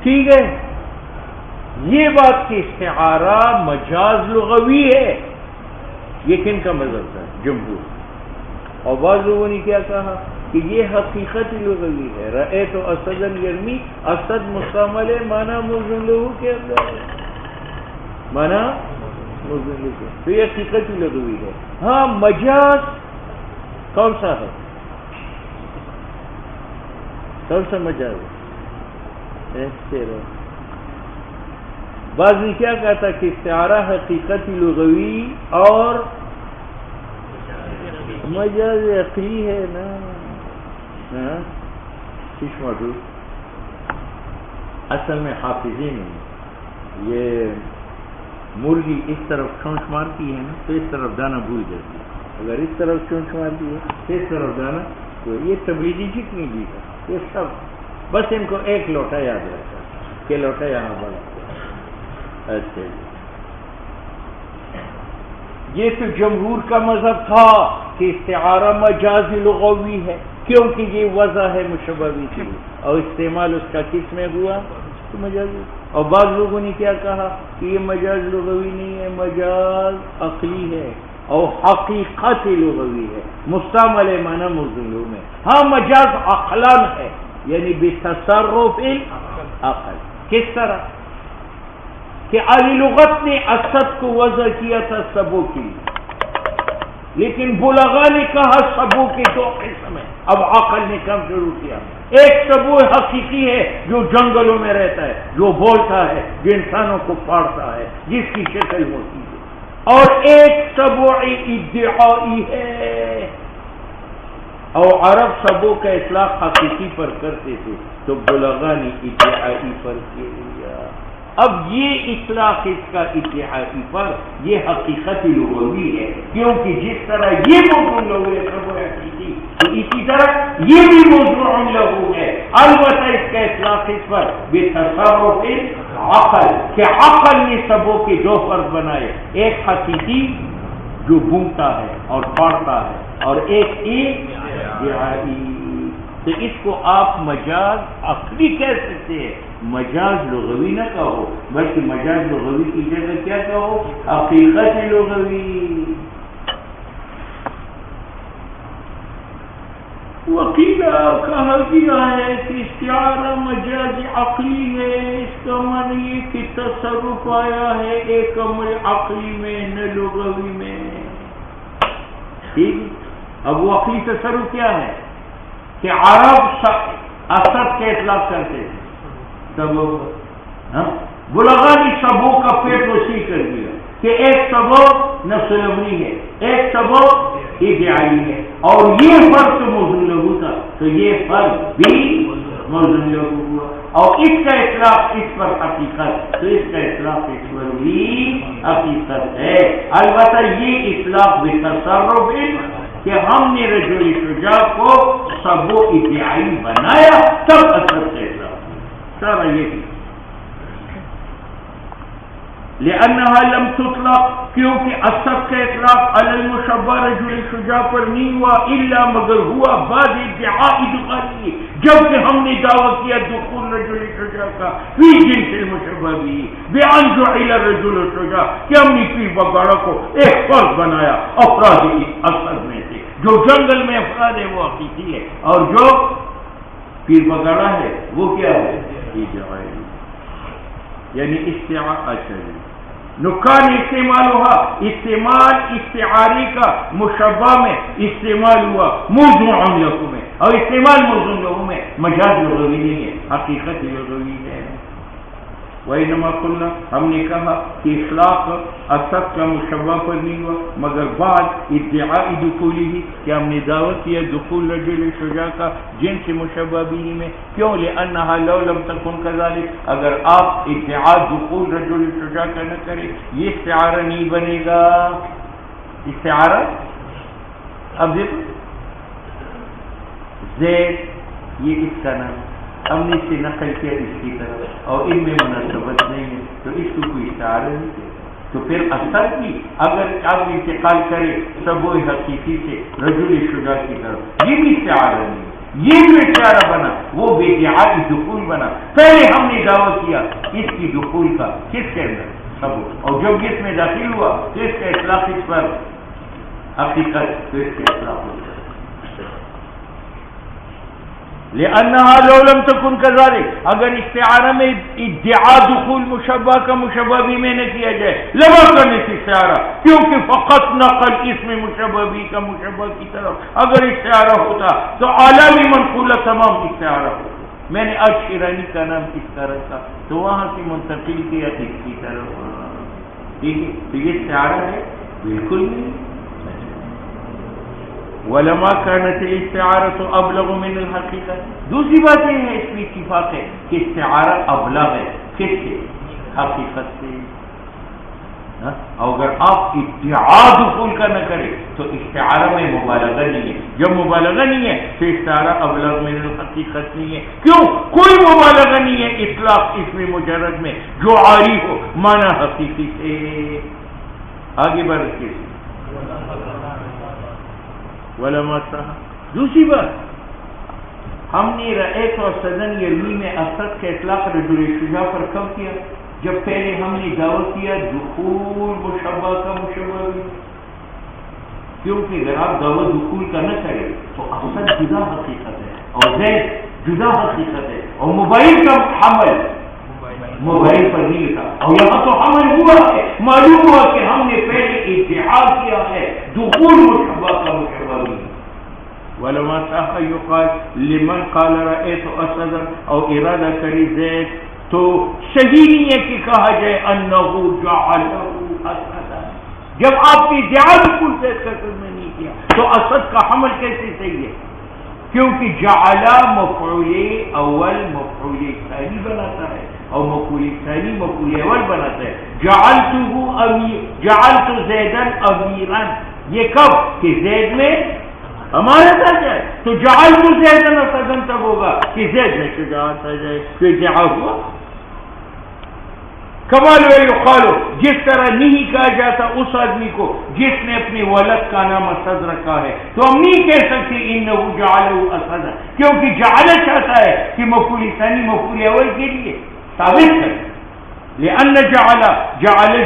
Speaker 2: ٹھیک ہے، یہ بات کی استعارہ مجاز لغوی ہے، یہ کن کا مذہب تھا؟ جمہور. اور بعض لوگوں نے کیا کہا کہ یہ حقیقت لغوی ہے. رأیت اسدا یرمی، اسد مستعمل ہے، معنی موجود لہو کے اندر ہے، معنی موجود لہو، تو یہ حقیقت لغوی ہے. ہاں مجاز کون سا ہے؟ کون سا مجاز ہے؟ بعض نے کیا کہا تھا کہ استعارہ حقیقت لغوی اور مجاز عقلی ہے نا. موجود اصل میں حافظے میں یہ مرغی اس طرف چونچ مارتی ہے نا تو اس طرف دانا بھول جاتی ہے، اگر اس طرف چونچ مارتی ہے تو اس طرف دانا. تو یہ تبلیغی جتنی بھی ہے یہ سب بس ان کو ایک لوٹا یاد رہتا کہ لوٹا یہاں بڑا. اچھا یہ تو جمہور کا مذہب تھا کہ استعارہ مجاز لغوی ہے کیونکہ یہ وضع ہے مشبہ بھی کی اور استعمال اس کا کس میں ہوا تو مجاز. اور بعض لوگوں نے کیا کہا کہ یہ مجاز لغوی نہیں ہے، مجاز عقلی ہے اور حقیقت لغوی ہے، مستعمل معنی موضوع میں. ہاں مجاز عقلان ہے یعنی بتصرف العقل. کس طرح کہ علی لغت نے اسد کو وضع کیا تھا سبوں کے لیے، لیکن بلغا نے کہا سبوں کے دو قسم ہیں. اب عقل نے کم شروع کیا. ایک سبو حقیقی ہے جو جنگلوں میں رہتا ہے، جو بولتا ہے، جو انسانوں کو پاڑتا ہے، جس کی شکل ہوتی ہے، اور ایک سبو ادعائی ہے. اور عرب سبوں کا اطلاق حقیقی پر کرتے تھے تو بلغا نے ادعائی پر کیا. اب یہ اطلاق اس کا ادعائی پر یہ حقیقت لغوی ہے کیونکہ جس طرح یہ موضوع لغو ہے سبو حقیقی تو اسی طرح یہ بھی موضوع لغو ہے. البتہ اس کا اطلاق اس پر بتصرف عقل کہ عقل نے سبوں کے دو فرد بنائے، ایک حقیقی جو بونتا ہے اور پڑھتا ہے اور ایک ادعائی. تو اس کو آپ مجاز عقلی کہہ سکتے ہیں، مجاز لغوی نہ کہو، بلکہ مجاز لغوی کی جگہ کیا کہو؟ حقیقت لغوی۔ وکیلا کہا گیا ہے کہ استعارہ مجاز عقلی ہے، اس کا معنی یہ کہ تصرف آیا ہے ایک امر عقلی میں نہ لغوی میں۔ ٹھیک، اب وہ عقلی تصرف کیا ہے کہ عرب اسد کے اطلاق کرتے تھے، سبو بلغانی سبو کا پیٹ وسیع کر دیا کہ ایک سبو نفس الامری ہے، ایک سبو ادعائی ہے، اور یہ فرق تو موضوع لہو تھا، تو یہ فرق بھی موضوع لہو ہوا، اور اس کا اطلاق اس پر حقیقت، تو اس کا اطلاق اس پر بھی حقیقت ہے۔ البتہ یہ اطلاق بتصرف کہ ہم نے رجل شجاع کو سبو ادعائی بنایا، تب اثر کا اطلاق سارا یہ تھی۔ لأنها لم تطلق، کیونکہ اسد کا اطلاق علی المشبہ رجل شجاع پر نہیں ہوا الا مگر ہوا بعد ادعاء دخولی، جبکہ ہم نے دعویٰ کیا دخول رجل شجاع کا فی جنس المشبہ بھی، بیان جعل الرجل شجاع کہ ہم نے پیر بگاڑا کو ایک فرد بنایا افراد اسد میں سے، جو جنگل میں افراد ہے وہ حقیقی ہے، اور جو پیر بگاڑا ہے وہ کیا ہے؟ یعنی استعارہ نقان استعمال ہوا، استعمال استعاری کا مشبہ میں استعمال ہوا موضوع لغو میں، اور استعمال موضوع لغو میں مجاز لغوی نہیں ہے، حقیقت لغوی ہے۔ وَإِنَّمَا قُلْنَا، ہم نے کہا کہ اطلاق اسد کا مشبہ پر نہیں ہوا مگر بعد ادعاء دخولی ہی، کہ ہم نے دعویٰ کیا دخول رجل شجاع کا جنس مشبہ بھی میں۔ کیوں؟ لأنها لو لم تكن كذلك، اگر آپ ادعاء دخول رجل شجاع کا نہ کریں یہ استعارہ نہیں بنے گا۔ استعارہ اب دیکھو زید یہ اس کا نام، ہم نے اسے نقل کیا اس کی طرف اور ان میں مناسبت نہیں ہے، تو اس کو کوئی استعارہ نہیں کہتا۔ تو پھر اثر کی اگر آپ انتقال کرے سبو حقیقی سے رجل شجاع کی طرف، یہ بھی استعارہ نہیں، یہ بھی استعارہ بنا، وہ بے ادعائی دخول بنا۔ پہلے ہم نے دعویٰ کیا اس کی دخول کا، کس کے اندر؟ سبو، اور جب اس میں داخل ہوا تو اس کا اطلاق اس پر حقیقت، تو اس کے اطلاق ہو جائے۔ لأنها لو لم تكن كذلك، اگر استعارہ میں ادعاء دخول مشبہ کا مشبہ بھی میں نے کیا جائے لما کرنے سے استعارہ، کیونکہ فقط نقل اس میں مشبہ بھی کا مشبہ کی طرف اگر استعارہ ہوتا تو عالمی منقولہ تمام استعارہ ہوتا۔ میں نے آج شیرانی کا نام کس طرح تھا تو وہاں سے منتقل کیا کس کی طرف، ٹھیک ہے، تو یہ استعارہ ہے؟ بالکل نہیں۔ وَلَمَا كَانَتِ الْإِسْتِعَارَةُ أَبْلَغُ مِنَ الْحَقِيقَةِ، دوسری بات یہ ہے اس میں اتفاق ہے کہ استعارہ ابلغ ہے، کس سے؟ حقیقت سے۔ اور اگر آپ ادعاء دخول کا نہ کریں تو استعارہ میں مبالغہ نہیں ہے، جب مبالغہ نہیں ہے تو استعارہ ابلغ من الحقیقت نہیں ہے۔ کیوں؟ کوئی مبالغہ نہیں ہے اطلاق اس میں مجرد میں جو عاری ہو معنی حقیقی سے۔ آگے بڑھ کے وَلَمَا صَحَّ، دوسری بات ہم نے رأیت و سدن یرمی میں اسد کے اطلاق رجل شجاع پر کب کیا؟ جب پہلے ہم نے دعویٰ کیا دخول مشبہ کا مشبہ بھی، کیونکہ اگر آپ دعویٰ دخول کا نہ کریں تو اسد جدا حقیقت ہے اور زید جدا حقیقت ہے، اور موبائل کا حمل موبائل پر نہیں لکھا، اور یہاں تو حمل ہوا ہے، معلوم ہوا کہ ہم نے پہلے ادعاء کیا ہے دخول مشبہ کا مشبہ بھی۔ وَلَمَا صَحَّ يُقَالُ لِمَنْ قَالَ رَأَيْتُ أَسَدًا، اور ارادہ کری زید تو صحیح نہیں ہے کہ کہا جائے أَنَّهُ جَعَلَهُ أَسَدًا، جب آپ نے ادعاء دخول زید کا میں نہیں کیا تو اسد کا حمل کیسے صحیح ہے؟ کیونکہ جعل مفعول اول مفعول ثانی بناتا ہے اور مفعول ثانی مفعول اول بناتا ہے۔ جعلت زیدن امیرا، یہ کب کہ زید میں ہمارے ساتھ جائے، تو جعلت زیدن اسدن تب ہوگا کہ زید میں شجاعت آ جائے، تو ادعاء ہوا۔ کمال یقالو، جس طرح نہیں کہا جاتا اس آدمی کو جس نے اپنے ولد کا نام اسد رکھا ہے، تو ہم نہیں کہہ سکتے انہ جعلہ اسد، کیونکہ جعل چاہتا ہے کہ مفعول ثانی مفعول اول کے لیے ثابت ہے، لأن جعل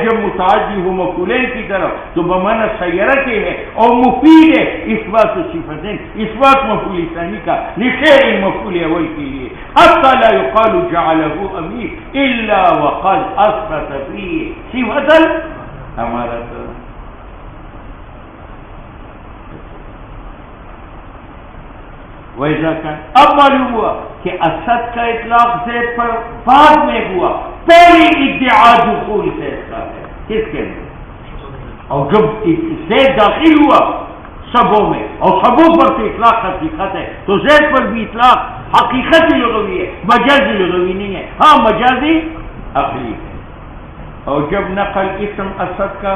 Speaker 2: جب متعدی ہو مفعولین کی طرف تو بمعنی سیرہ کے ہے اور مفید ہے اثبات صفتین، اثبات مفعول ثانی کا لشیء مفعول اول کے لیے، حتی لا یقال جعلہ امیر الا وقد اثبت فیہ صفت الامارۃ۔ ویسا کا اب معلوم ہوا کہ اسد کا اطلاق زید پر بعد میں ہوا، پہلی ادعا دخول زید کا ہے، کس کے لیے؟ اور جب زید داخل ہوا سبوں میں، اور سبوں پر تو اطلاق حقیقت ہے، تو زید پر بھی اطلاق حقیقت لغوی ہے، مجازی لغوی نہیں ہے، ہاں مجازی عقلی ہے۔ اور جب نقل اسم اسد کا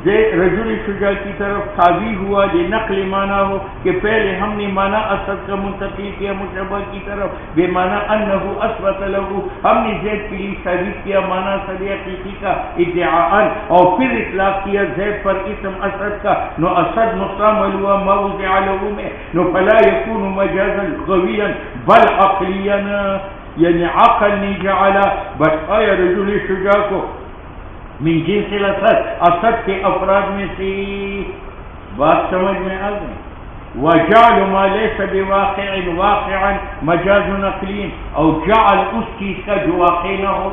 Speaker 2: رجل شجاع کی طرف تابع ہوا یہ نقل معنی ہو کہ پہلے ہم نے معنی اسد کا منتقل کیا مشبہ کی طرف بے معنی انہ اثبت لہ، ہم نے زید کے لیے ثابت کیا معنی اسد حقیقی کا ادعاء، اور پھر اطلاق کیا زید پر اسم اسد کا، نو اسد مستعمل ہوا ما وضع لہ میں، نو فلا یکون مجازا لغویا بل عقلیا، یعنی عقل نہیں جعلا بس آیا رجل شجاع کو من جنس الاسد، اسد کے افراد میں سے، بات سمجھ میں آ گئی۔ وجعل ما ليس بواقع واقعا مجاز نقلی، اور جعل اس چیز کا جو واقع نہ ہو،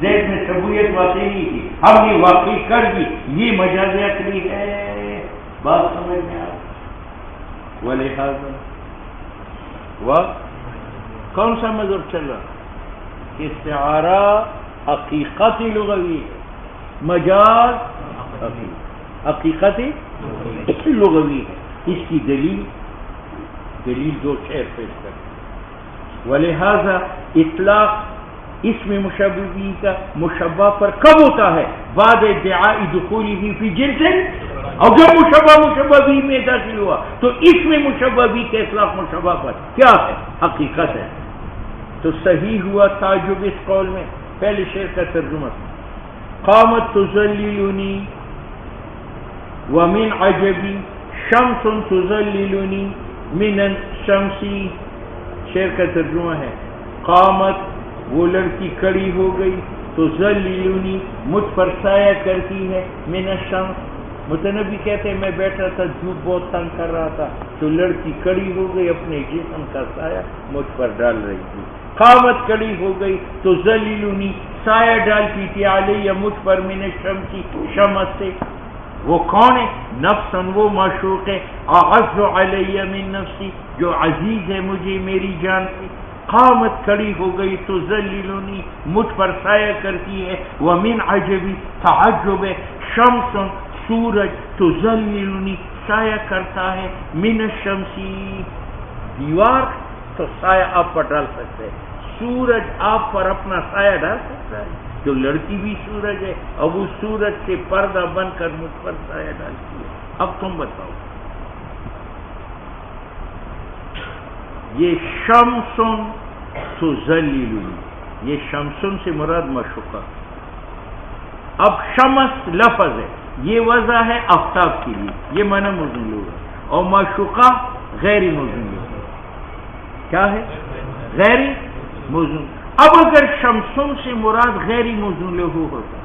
Speaker 2: زید میں ثبوت واقع نہیں تھی ہم نے واقع کر دی، یہ مجاز عقلی ہے، بات سمجھ میں آ گئی۔ ولہذا کون سا مذہب چل رہا؟ استعارہ حقیقت لغوی ہے، مجاز حقیقت لغوی ہے، اس کی دلیل دو شعر پیش کرتے۔ ولہذا اطلاق اسم مشبہ کا مشبہ پر کب ہوتا ہے؟ بعد ادعاء دخولہ فی جنس، اور جب مشبہ بھی میں داخل ہوا تو اسم مشبہ بھی کے اطلاق مشبہ پر کیا ہے؟ حقیقت ہے۔ تو صحیح ہوا تعجب اس قول میں، پہلے شعر کا ترجمہ، قامت تذللنی ومن عجبی شمس تذللنی من الشمس، شعر کا ترجمہ ہے قامت وہ لڑکی کھڑی ہو گئی، تذللنی مجھ پر سایہ کرتی ہے، من الشمس، متنبی کہتے ہیں میں بیٹھا تھا دھوپ بہت تنگ کر رہا تھا تو لڑکی کھڑی ہو گئی، اپنے جسم کا سایہ مجھ پر ڈال رہی تھی، قامت کھڑی ہو گئی تو ذلیلنی سایہ ڈالتی تھی علیہ مجھ پر من الشمس شمس سے، وہ کون ہے؟ نفسن وہ معشوق ہے، اعز علیہ من نفسی جو عزیز ہے مجھے میری جان سے، قامت کھڑی ہو گئی تو ذلیلنی مجھ پر سایہ کرتی ہے، ومن عجبی تعجب ہے، شمسن سورج تو ذلیلنی سایہ کرتا ہے، من الشمسی دیوار تو سایہ آپ پر ڈال سکتے ہیں، سورج آپ پر اپنا سایہ ڈال سکتا ہے، جو لڑکی بھی سورج ہے اور وہ سورج سے پردہ بن کر مجھ پر سایہ ڈالتی ہے۔ اب تم بتاؤ، یہ شمسن تذللنی، یہ شمسن سے مراد مشوقہ، اب شمس لفظ ہے، یہ وضع ہے آفتاب کے لیے، یہ معنی موزون لوگ ہے، اور معشوقہ غیر موزون لوگ ہے، کیا ہے؟ غیر موزون۔ اب اگر شمسن سے مراد غیر موزون لہو ہوتا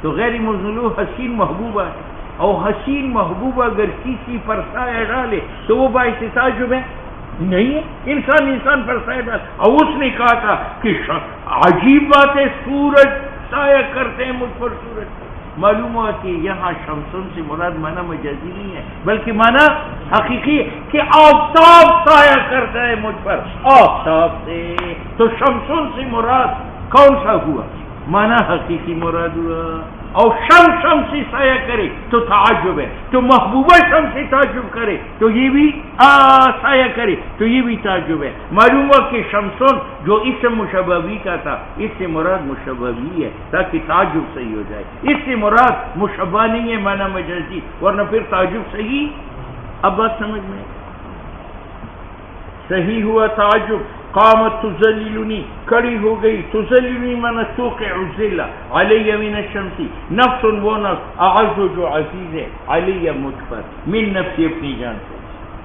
Speaker 2: تو غیر موزون لہو حسین محبوبہ ہے، اور حسین محبوبہ اگر کسی پر سایہ ڈالے تو وہ باعث تعجب ہے نہیں ہے، انسان پر سایہ ڈال، اور اس نے کہا تھا کہ عجیب بات ہے سورج سایہ کرتے ہیں مجھ پر، سورج پر معلوم ہوا کہ یہاں شمسن سے مراد معنی مجازی نہیں ہے بلکہ معنی حقیقی ہے کہ آفتاب سایہ کرتا ہے مجھ پر، آفتاب سے، تو شمسن سے مراد کون سا ہوا؟ معنی حقیقی مراد ہوا، اور شمسی سایہ کرے تو تعجب ہے، تو محبوبہ شمسی تعجب کرے تو یہ بھی سایہ کرے تو یہ بھی تعجب ہے۔ معلوم ہوا کہ شمسن جو اسم مشبہ کا تھا اس سے مراد مشبہ ہے تاکہ تعجب صحیح ہو جائے، اس سے مراد مشبہ نہیں ہے معنی مجازی، ورنہ پھر تعجب صحیح۔ اب بات سمجھ میں صحیح ہوا تعجب قامت تذللنی کھڑی ہو گئی، تذللنی من توقع الذلہ علی من الشمس، نفس وہ نفس اعز جو عزیز ہے علی مجھ پر من نفسی اپنی جان سے،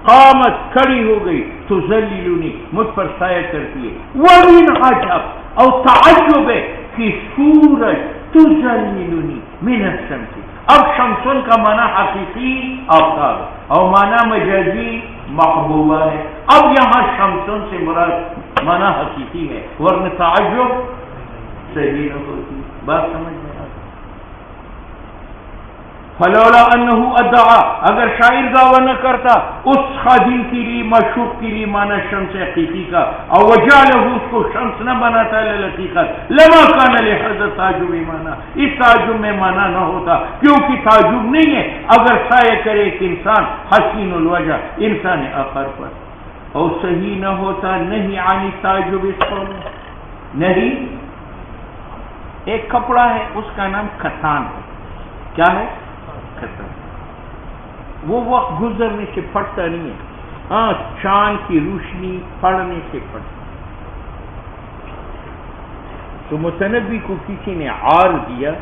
Speaker 2: قامت کھڑی ہو گئی تذللنی مجھ پر سایہ کرتی ہے، ومن عجب اور تعجب ہے کہ سورج تذللنی من الشمس، اب شمسن کا معنی حقیقی آفتاب اور معنی مجازی محبوبہ ہے، اب یہاں شمسن سے مراد معنی حقیقی ہے، ورنہ تعجب صحیح نہ ہوتی، بات سمجھ میں آ گئی۔ فلولا انہو ادعا، اگر شاعر دعویٰ نہ کرتا اس خادم کے لیے معشوق کے لیے معنی شمس حقیقی کا، اور وجعلہ اس کو شمس نہ بناتا للحقیقت، لما کان لہذا تعجب معنی، اس تعجب میں معنی نہ ہوتا، کیونکہ تعجب نہیں ہے اگر سایہ کرے ایک انسان حسین الوجہ انسان آخر پر، اور صحیح نہ ہوتا نہیں عن تعجب اس قول، نہیں ایک کپڑا ہے اس کا نام کتان ہے، کیا ہے؟ وہ وقت گزرنے سے پھٹتا نہیں ہے، ہاں چاند کی روشنی پڑنے سے پھٹتا۔ تو متنبی کو کسی نے عار دیا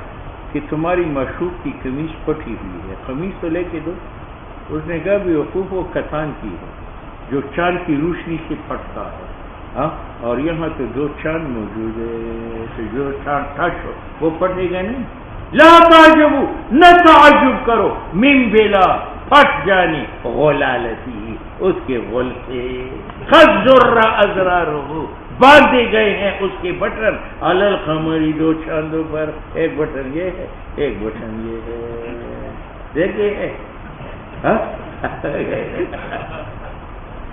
Speaker 2: کہ تمہاری معشوق کی قمیص پھٹی ہوئی ہے، قمیص تو لے کے دو، اس نے کہا بھی وقوف وہ کتان کی ہے جو چاند کی روشنی سے پھٹتا ہے، ہاں اور یہاں تو دو چاند موجود ہے، تو جو چاند ٹچ ہو وہ پھٹے گا نہیں۔ لا تعجبو، نہ تعجب کرو، من بلا پھٹ جانی غلالتی اس کے غل سے، قد ذر ازرارہ باندھے گئے ہیں اس کے بٹن، علی القمری دو چاندوں پر، ایک بٹن یہ ہے ایک بٹن یہ ہے، دیکھیے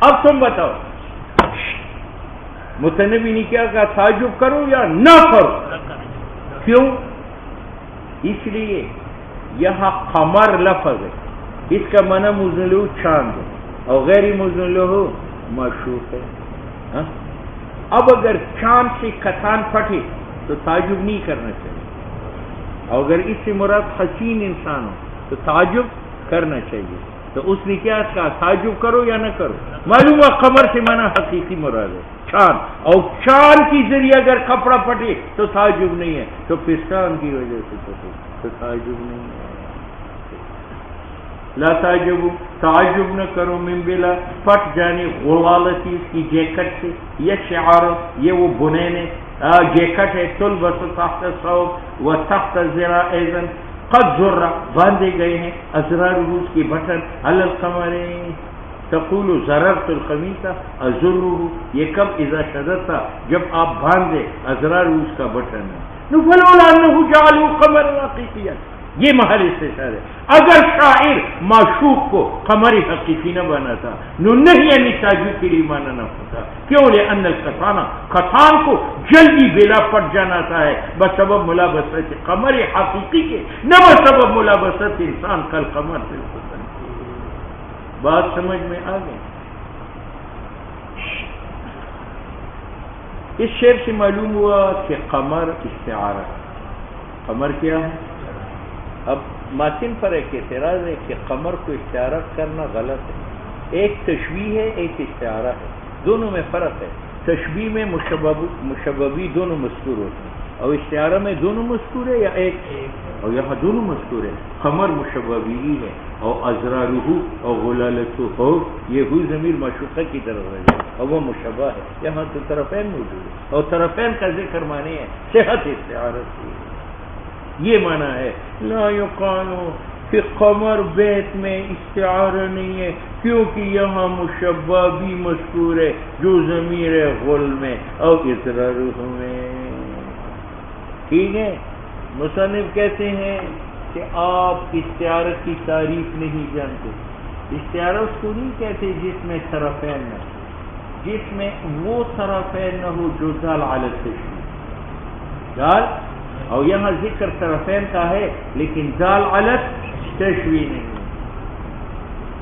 Speaker 2: اب تم بتاؤ متنبی نے کیا کہا، تعجب کرو یا نہ کرو؟ کیوں؟ اس لیے یہاں قمر لفظ ہے، اس کا معنی مزن چاند ہے اور غیر مزن معشوق ہے، ہاں؟ اب اگر چاند سے کتان پھٹے تو تعجب نہیں کرنا چاہیے، اور اگر اس سے مراد حسین انسان ہو تو تعجب کرنا چاہیے، تو اس نے کیا کہا، تعجب کرو یا نہ کرو؟ معلوم ہے قمر سے معنی حقیقی مراد ہے چاند، اور چاند کی ذریعے اگر کپڑا پھٹے تو تعجب نہیں ہے، تو پستان کی وجہ سے پھٹے تو تعجب نہیں ہے۔ لا تعجب، تعجب نہ کرو، من بلا پھٹ جانے غلالتی اس کی جیکٹ سے، یہ شعار یہ وہ بنینے جیکٹ ہے، تلبس تحت الثوب و تحت الذراع ایضا، قد ذر باندھے گئے ہیں ازرار اس کی بٹن، علی القمر تقول ضررت القمیص ازرہ، یہ کب اذا شددت جب آپ باندھے ازرار اس کا بٹن ہے، فلولا انہ جعلوا قمرا حقیقیا، یہ محل استشار ہے، اگر شاعر معشوق کو قمری حقیقی نہ بناتا نو نہیں یعنی تعجب کے لیے مانا نہ ہوتا، کیوں؟ لأن الکتان، کتان کو جلدی بلا پٹ جانا ہے بسبب ملابست قمری حقیقی کے، نہ بسبب ملابست انسان کل قمر سے، بات سمجھ میں آ گئی؟ اس شعر سے معلوم ہوا کہ قمر استعارہ، قمر کیا ہے؟ اب ماتن پر ایک اعتراض ہے کہ قمر کو استعارہ کرنا غلط ہے، ایک تشبیہ ہے ایک استعارہ ہے، دونوں میں فرق ہے، تشبیہ میں مشببی دونوں مذکور ہوتے ہیں، اور استعارہ میں دونوں مذکور ہے یا ایک، اور یہاں دونوں مذکور ہے، قمر مشببی ہی ہے، اور ازرارہ اور غلالتہ یہ ہوئی ضمیر معشوقہ کی طرف رہے اور وہ مشبہ ہے، یہاں تو طرفین موجود ہے، اور طرفین کا ذکر معنی ہے صحت استعارہ کی، یہ معنی ہے لا یقال کہ قمر بیت میں استعارہ نہیں ہے، کیونکہ یہاں مشبہ بھی مذکور ہے جو ضمیر غل میں اور ازرارہ میں، ٹھیک ہے۔ مصنف کہتے ہیں کہ آپ استعارہ کی تعریف نہیں جانتے، استعارہ اس کو نہیں کہتے جس میں طرفین نہ ہو، جس میں وہ طرفین نہ ہو جو دال علی التشبیہ، دال، اور یہاں ذکر طرفین کا ہے لیکن دال علی التشبیہ نہیں،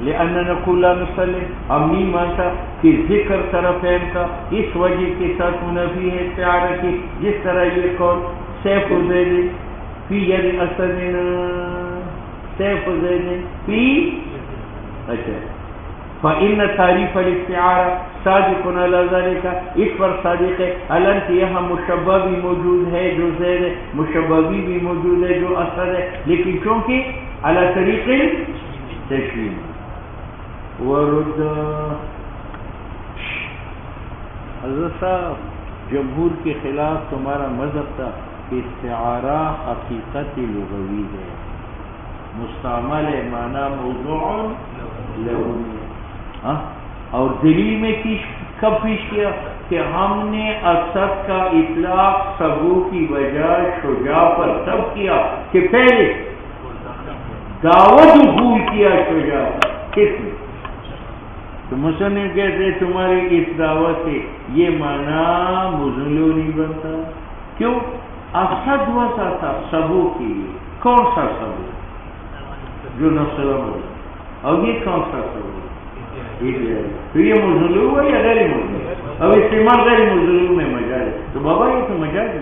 Speaker 2: لأننا نقول لا نسلم، ہم نہیں مانتا کہ ذکر طرفین کا اس وجہ کے ساتھ منافی ہے استعارہ کی، جس طرح یہ قول سیف زید فی ید اسدنا، سیف زید فی، اچھا فإن تعریف الاستعارہ صادق علی ذلك، اس پر صادق ہے الانت یہاں مشبہ بھی موجود ہے جو زید ہے، مشبہ بھی موجود ہے جو اسد ہے، لیکن چونکہ علی طریق تشبیہ. ورد حضرت صاحب جمہور کے خلاف تمہارا مذہب تھا کہ استعارہ حقیقت لغوی ہے، مستعمل معنی موضوع لغوی ہے. اور دلیل میں کب پیش کیا کہ ہم نے اسد کا اطلاق سبو کی بجائے شجاع پر تب کیا کہ پہلے دعوت قبول کیا شجاع کس نے؟ تو مصنف کہتے تمہاری اس دعوت سے یہ معنی مزلو نہیں بنتا. کیوں؟ اسد وسا تھا سبو کے لیے. کون سا سبو؟ جو نسلم ہو. اور یہ کون سا سبو؟ تو یہ مزلو ہے یا غیر مزلو؟ اب استعمال غیر مزلو میں مجاز ہے. تو بابا یہ تو مجاز ہے.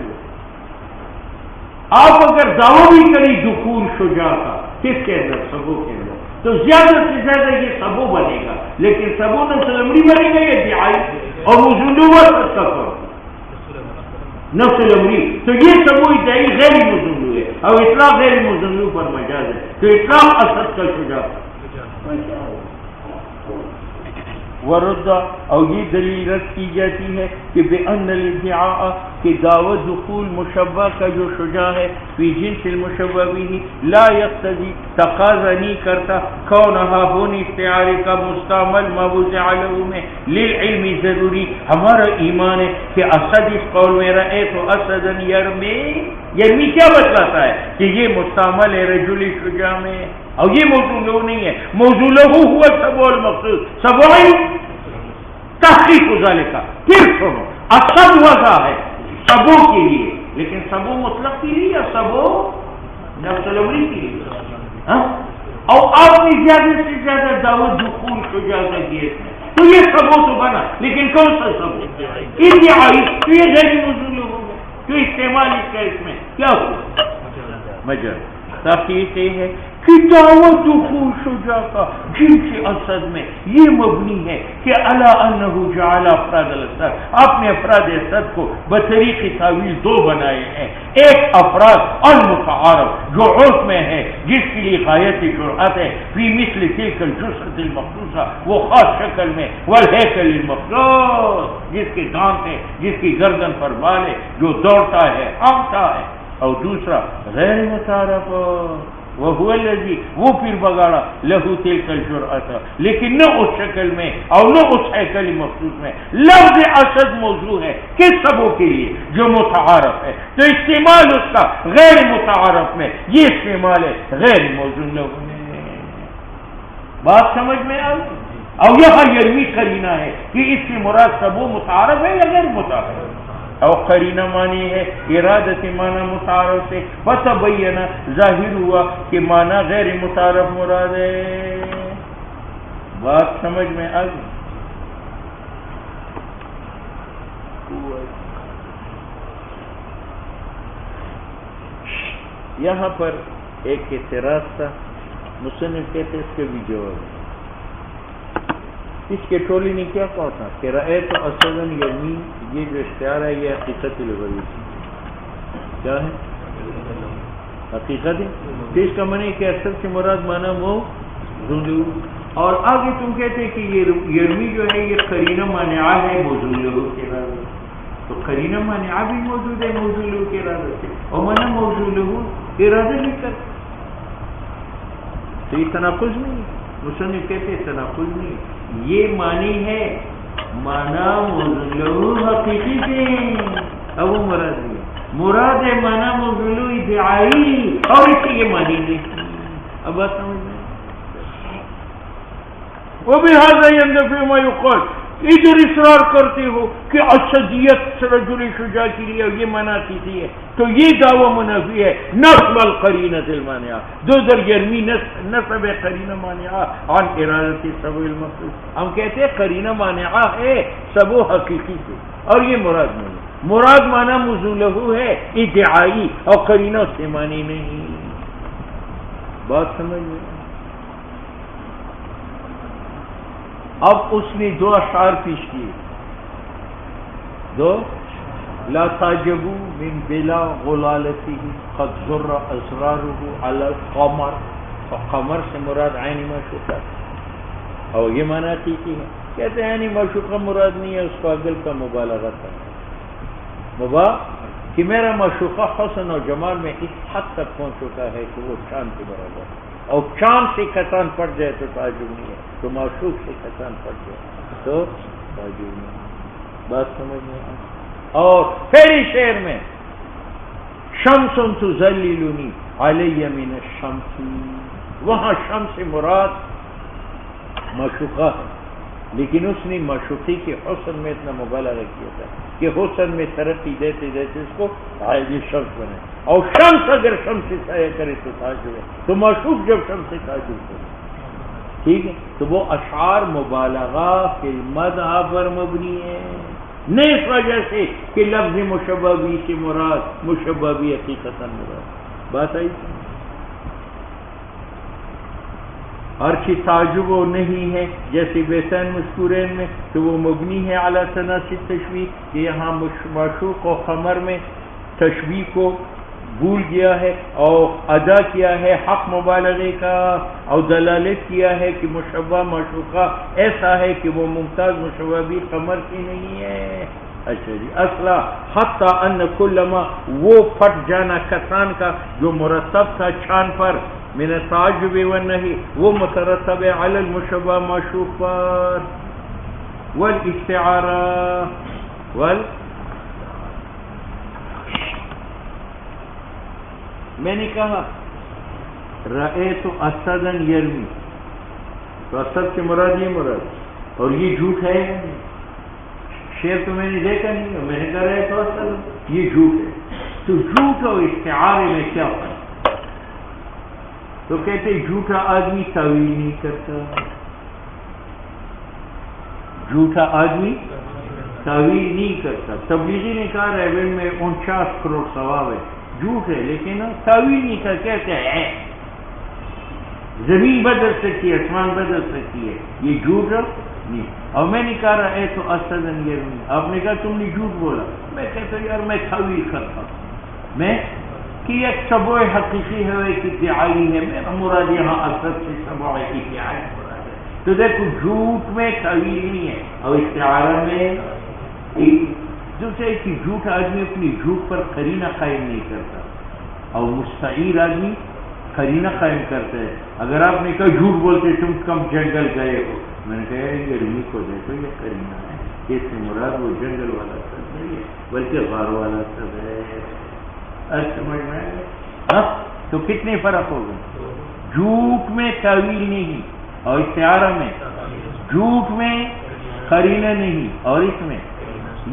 Speaker 2: آپ اگر دعویٰ بھی کریں دخول شجاع کا کس کے اندر؟ سبو کے اندر، تو زیادہ سے زیادہ یہ سبو بنے گا، لیکن سبو نفس الامری بنے گا یہ دعائی، اور مزلو نفس الامری. تو یہ سبو ادعائی غیر مزلو ہے، اور اطلاق غیر مزلو پر مجاز ہے. تو اطلاق اسد کا شجاع ورد. اور یہ دلیل رد کی جاتی ہے کہ بأن الادعاء کہ دعوت دخول مشبہ کا جو شجاع ہے فی جنس المشبہ بھی لا یقتضی تقاضا نہیں کرتا کونہا ہونی استعارے کا مستعمل ما وضع له میں للعلم ضروری. ہمارا ایمان ہے کہ اسد اس قول میں رأیت اسدا یرمی کیا بتلاتا ہے کہ یہ مستعمل ہے رجل شجاع میں، اور یہ موضوع لہو نہیں ہے. موضوع لہو ہوا سبو المقصود، سبوئی تحقیق ذالکہ. پھر سنو، اسد وضع ہے سبو کے لیے، لیکن سبو مطلق کے لیے یا سبو نفس الامری کے لیے؟ اور آپ نے زیادہ سے زیادہ دعوت دخول شجاع کا کیا اس میں، تو یہ سبو تو بنا، لیکن کون سا سبو؟ ادعائی. تو یہ غیر موضوع ہو گیا. تو استعمال اس کا اس میں کیا ہوا؟ مجاز. تحقیق یہ ہے کہ دعوت دخول شجاع کا جنس اسد میں یہ مبنی ہے کہ علی انہ جعل افراد الاسد، آپ نے افراد اسد کو بطریق تاویل دو بنائے ہیں. ایک افراد المتعارف جو عرف میں ہے، جس کے لیے غایت جرأت ہے، فی مثل تلک الجثۃ المخصوصہ، وہ خاص شکل میں، والہیکل المخصوص جس کے دانت ہے، جس کی گردن پر بال ہے، جو دوڑتا ہے، ہانکتا ہے. اور دوسرا غیر متعارف وہو الذی، وہ پھر بگاڑا لہو تلک الجرأت، لیکن نہ اس شکل میں اور نہ اس ہیکل مخصوص میں. لفظ اسد موضوع ہے کس سبو کے لیے؟ جو متعارف ہے. تو استعمال اس کا غیر متعارف میں، یہ استعمال ہے غیر موضوع لہو میں. بات سمجھ میں آئی؟ اور یہاں یرمی قرینہ ہے کہ اس کی مراد سبو متعارف ہے یا غیر متعارف ہے. اور قرینہ معنی ہے ارادت معنی متعارف سے فتبین، ظاہر ہوا کہ معنی غیر متعارف مراد ہے. بات سمجھ میں آ گئی؟ یہاں پر ایک اعتراض تھا، مصنف کہتے اس کے بھی جواب ہے. اس کے ٹولی نے کیا کہا تھا کہ رأیت اسدن یرمی، یہ جو استعارہ ہے یہ حقیقت لغوی کیا ہے؟ حقیقت ہے. تو اس کا معنی کہ اسد سے مراد معنی موضوع. اور آگے تم کہتے کہ یہ یرمی جو ہے یہ قرینہ مانعہ ہے موضوع لہو کے ارادے. تو قرینہ مانعہ بھی موجود ہے موضوع لہو کے ارادے سے، اور معنی موضوع لہو ارادے بھی کر. تو یہ تناقض نہیں. مصنف کہتے تناقض نہیں، یہ معنی ہے معنی موضوع لہو حقیقی سے، اب وہ مراد نہیں. مراد ہے معنی موضوع لہو ادعائی، اور اس سے یہ معنی نہیں. اب بات سمجھ میں. وبهذا يندفع ما يقال، ادھر اصرار کرتے ہو کہ اسدیت رجل شجاع کے لیے یہ منافی ہے، تو یہ دعوی منافی ہے نصب القرینۃ المانعہ. دو در یرمی نصب قرینہ مانعہ عن ارادت سبو المقصود. ہم کہتے ہیں قرینہ مانعہ ہے سبو حقیقی سے، اور یہ مراد نہیں. مراد معنی موضوع لہو ہے ادعائی، اور قرینہ سے معنی نہیں. بات سمجھ میں. اب اس نے دو اشعار پیش کیے، دو، لا تعجبوا من بلا غلالته قد ذر اسراره على القمر، اور قمر سے مراد عین معشوقہ، اور یہ معنی کی ہے، کہتے ہیں عین معشوقہ مراد نہیں ہے، اس کو عقل کا مبالغہ تھا، کہ میرا معشوقہ حسن اور جمال میں اس حد تک پہنچ چکا ہے کہ وہ چاند کے برابر، اور چاند سے کتان پڑ جائے تو تعجب نہیں ہے، تو معشوق سے کتان پڑ جائے تو تعجب نہیں ہے۔ بات سمجھ میں آئی؟ اور پہلی شعر میں شمس تذللنی علی من الشمس، وہاں شمس سے مراد معشوقہ ہے، لیکن اس نے معشوقی کے حسن میں اتنا مبالغہ کیا تھا کہ حسن میں ترقی دیتے دیتے اس کو عائد شمس بنے، اور شمس اگر شمس سے سایہ کرے تو تعجب ہے، تو معشوق جب شمس سے تعجب کرے، ٹھیک ہے، تو وہ اشعار مبالغہ فی المدح پر مبنی ہے، نہیں اس وجہ سے کہ لفظ مشبہ بھی سے مراد مشبہ بھی حقیقتاً مراد۔ بات آئی؟ ہر چیز تعجب و نہیں ہے، جیسے بیسین مذکورین میں تو وہ مبنی ہے اعلی تناسب تشبیہ، کہ یہاں معشوق و خمر میں تشبیہ کو بھول گیا ہے اور ادا کیا ہے حق مبالغے کا، اور دلالت کیا ہے کہ مشبہ معشوقہ ایسا ہے کہ وہ ممتاز مشبہ بھی خمر کی نہیں ہے۔ اچھا جی، اصلا حتی ان کلما، وہ پھٹ جانا کسان کا جو مرتب تھا چھان پر، من التعجب والنہی، وہ مترتب علی المشبہ معشوق پر، والاستعارہ میں نے کہا رأیت اسدا یرمی، تو اسد سے مراد یہ مراد، اور یہ جھوٹ ہے، شعر تو میں نے دیکھا نہیں، میں نے کہا رأیت اسد، یہ جھوٹ ہے، تو جھوٹ اور استعارے میں کیا فرق؟ تو کہتے جھوٹا آدمی تعویل نہیں کرتا، جھوٹا آدمی تعویل نہیں کرتا۔ تبلیغی نے کہا ریبل میں 49 کروڑ ثواب ہے، جھوٹ ہے لیکن تعویل نہیں کر، کہتے ہیں زمین بدل سکتی ہے، آسمان بدل سکتی ہے، یہ جھوٹ نہیں۔ اور میں نے کہا رہا ہے تو اسد یرمی، آپ نے کہا تم نے جھوٹ بولا، میں کہتا یار میں تعویل کرتا ہوں، میں کہ ایک سبوع حقیقی ہے، ایک ادعائی ہے، میرا مراد یہاں اسد سے سبوع ادعائی مراد ہے۔ تو دیکھو جھوٹ میں تعویل نہیں ہے، اور استعارہ میں دوسرے کہ جھوٹ آدمی اپنی جھوٹ پر قرینہ قائم نہیں کرتا، اور مستعیر آدمی قرینہ قائم کرتا ہے۔ اگر آپ نے کہا جھوٹ بولتے تم کم جنگل گئے ہو، میں نے کہا گرمی کو دیکھو یہ قرینہ ہے، کہ اس سے مراد وہ جنگل والا سب نہیں ہے بلکہ غار والا سب ہے۔ سمجھ میں آئے؟ تو کتنے فرق ہو گئے؟ جھوٹ میں تعویل نہیں، اور استعارہ میں جھوٹ میں قرینہ نہیں، اور اس میں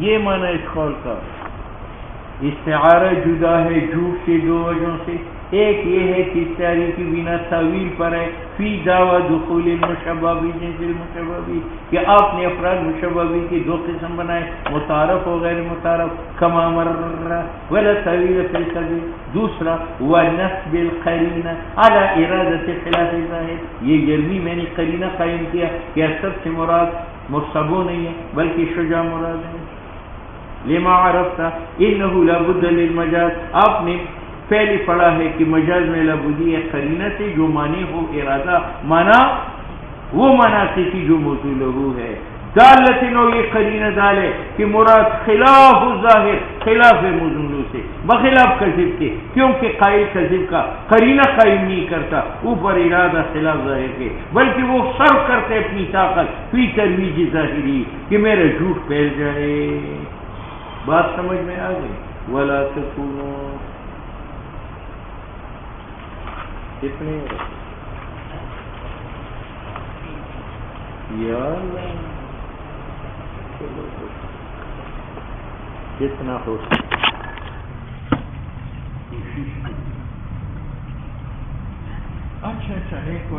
Speaker 2: یہ معنی اس قول کا استعارہ جدا ہے جھوٹ سے دو وجہوں سے، ایک یہ ہے کہ استعارے کی بنا تعویل پر ہے، فی دعوی دخول المشبہ بھی جنس المشبہ بھی، کہ آپ نے افراد مشبہ بھی کی دو قسم بنائے، متعارف و غیر متعارف، کما مر ولا تعویل فی القدیم، دوسرا ونسب القرینہ علی ارادت خلاف ظاہر، یہ جرمی میں نے قرینہ قائم کیا کہ اسد سے مراد مرصبو نہیں ہے بلکہ شجاع مراد ہے۔ لما عرفتا انه لا بد للمجاز، آپ نے پہلے پڑھا ہے کہ مجاز میں لابدی ہے قرینہ سے، جو معنی ہو ارادہ مانا وہ معنی کی جو موضوع لہو ہے، دالتن، اور یہ قرینہ دال ہے کہ مراد خلاف ظاہر، خلاف موضوع سے، بخلاف کذب کے، کیونکہ قائل کذب کا قرینہ قائم نہیں کرتا اوپر ارادہ خلاف ظاہر کے، بلکہ وہ صرف کرتے اپنی طاقت فی ترویج ظاہری کہ میرا جھوٹ پھیل جائے۔ بات سمجھ میں آ گئی؟ ولا تکونوا، کتنے یا اللہ جتنا ہو اچھا ایک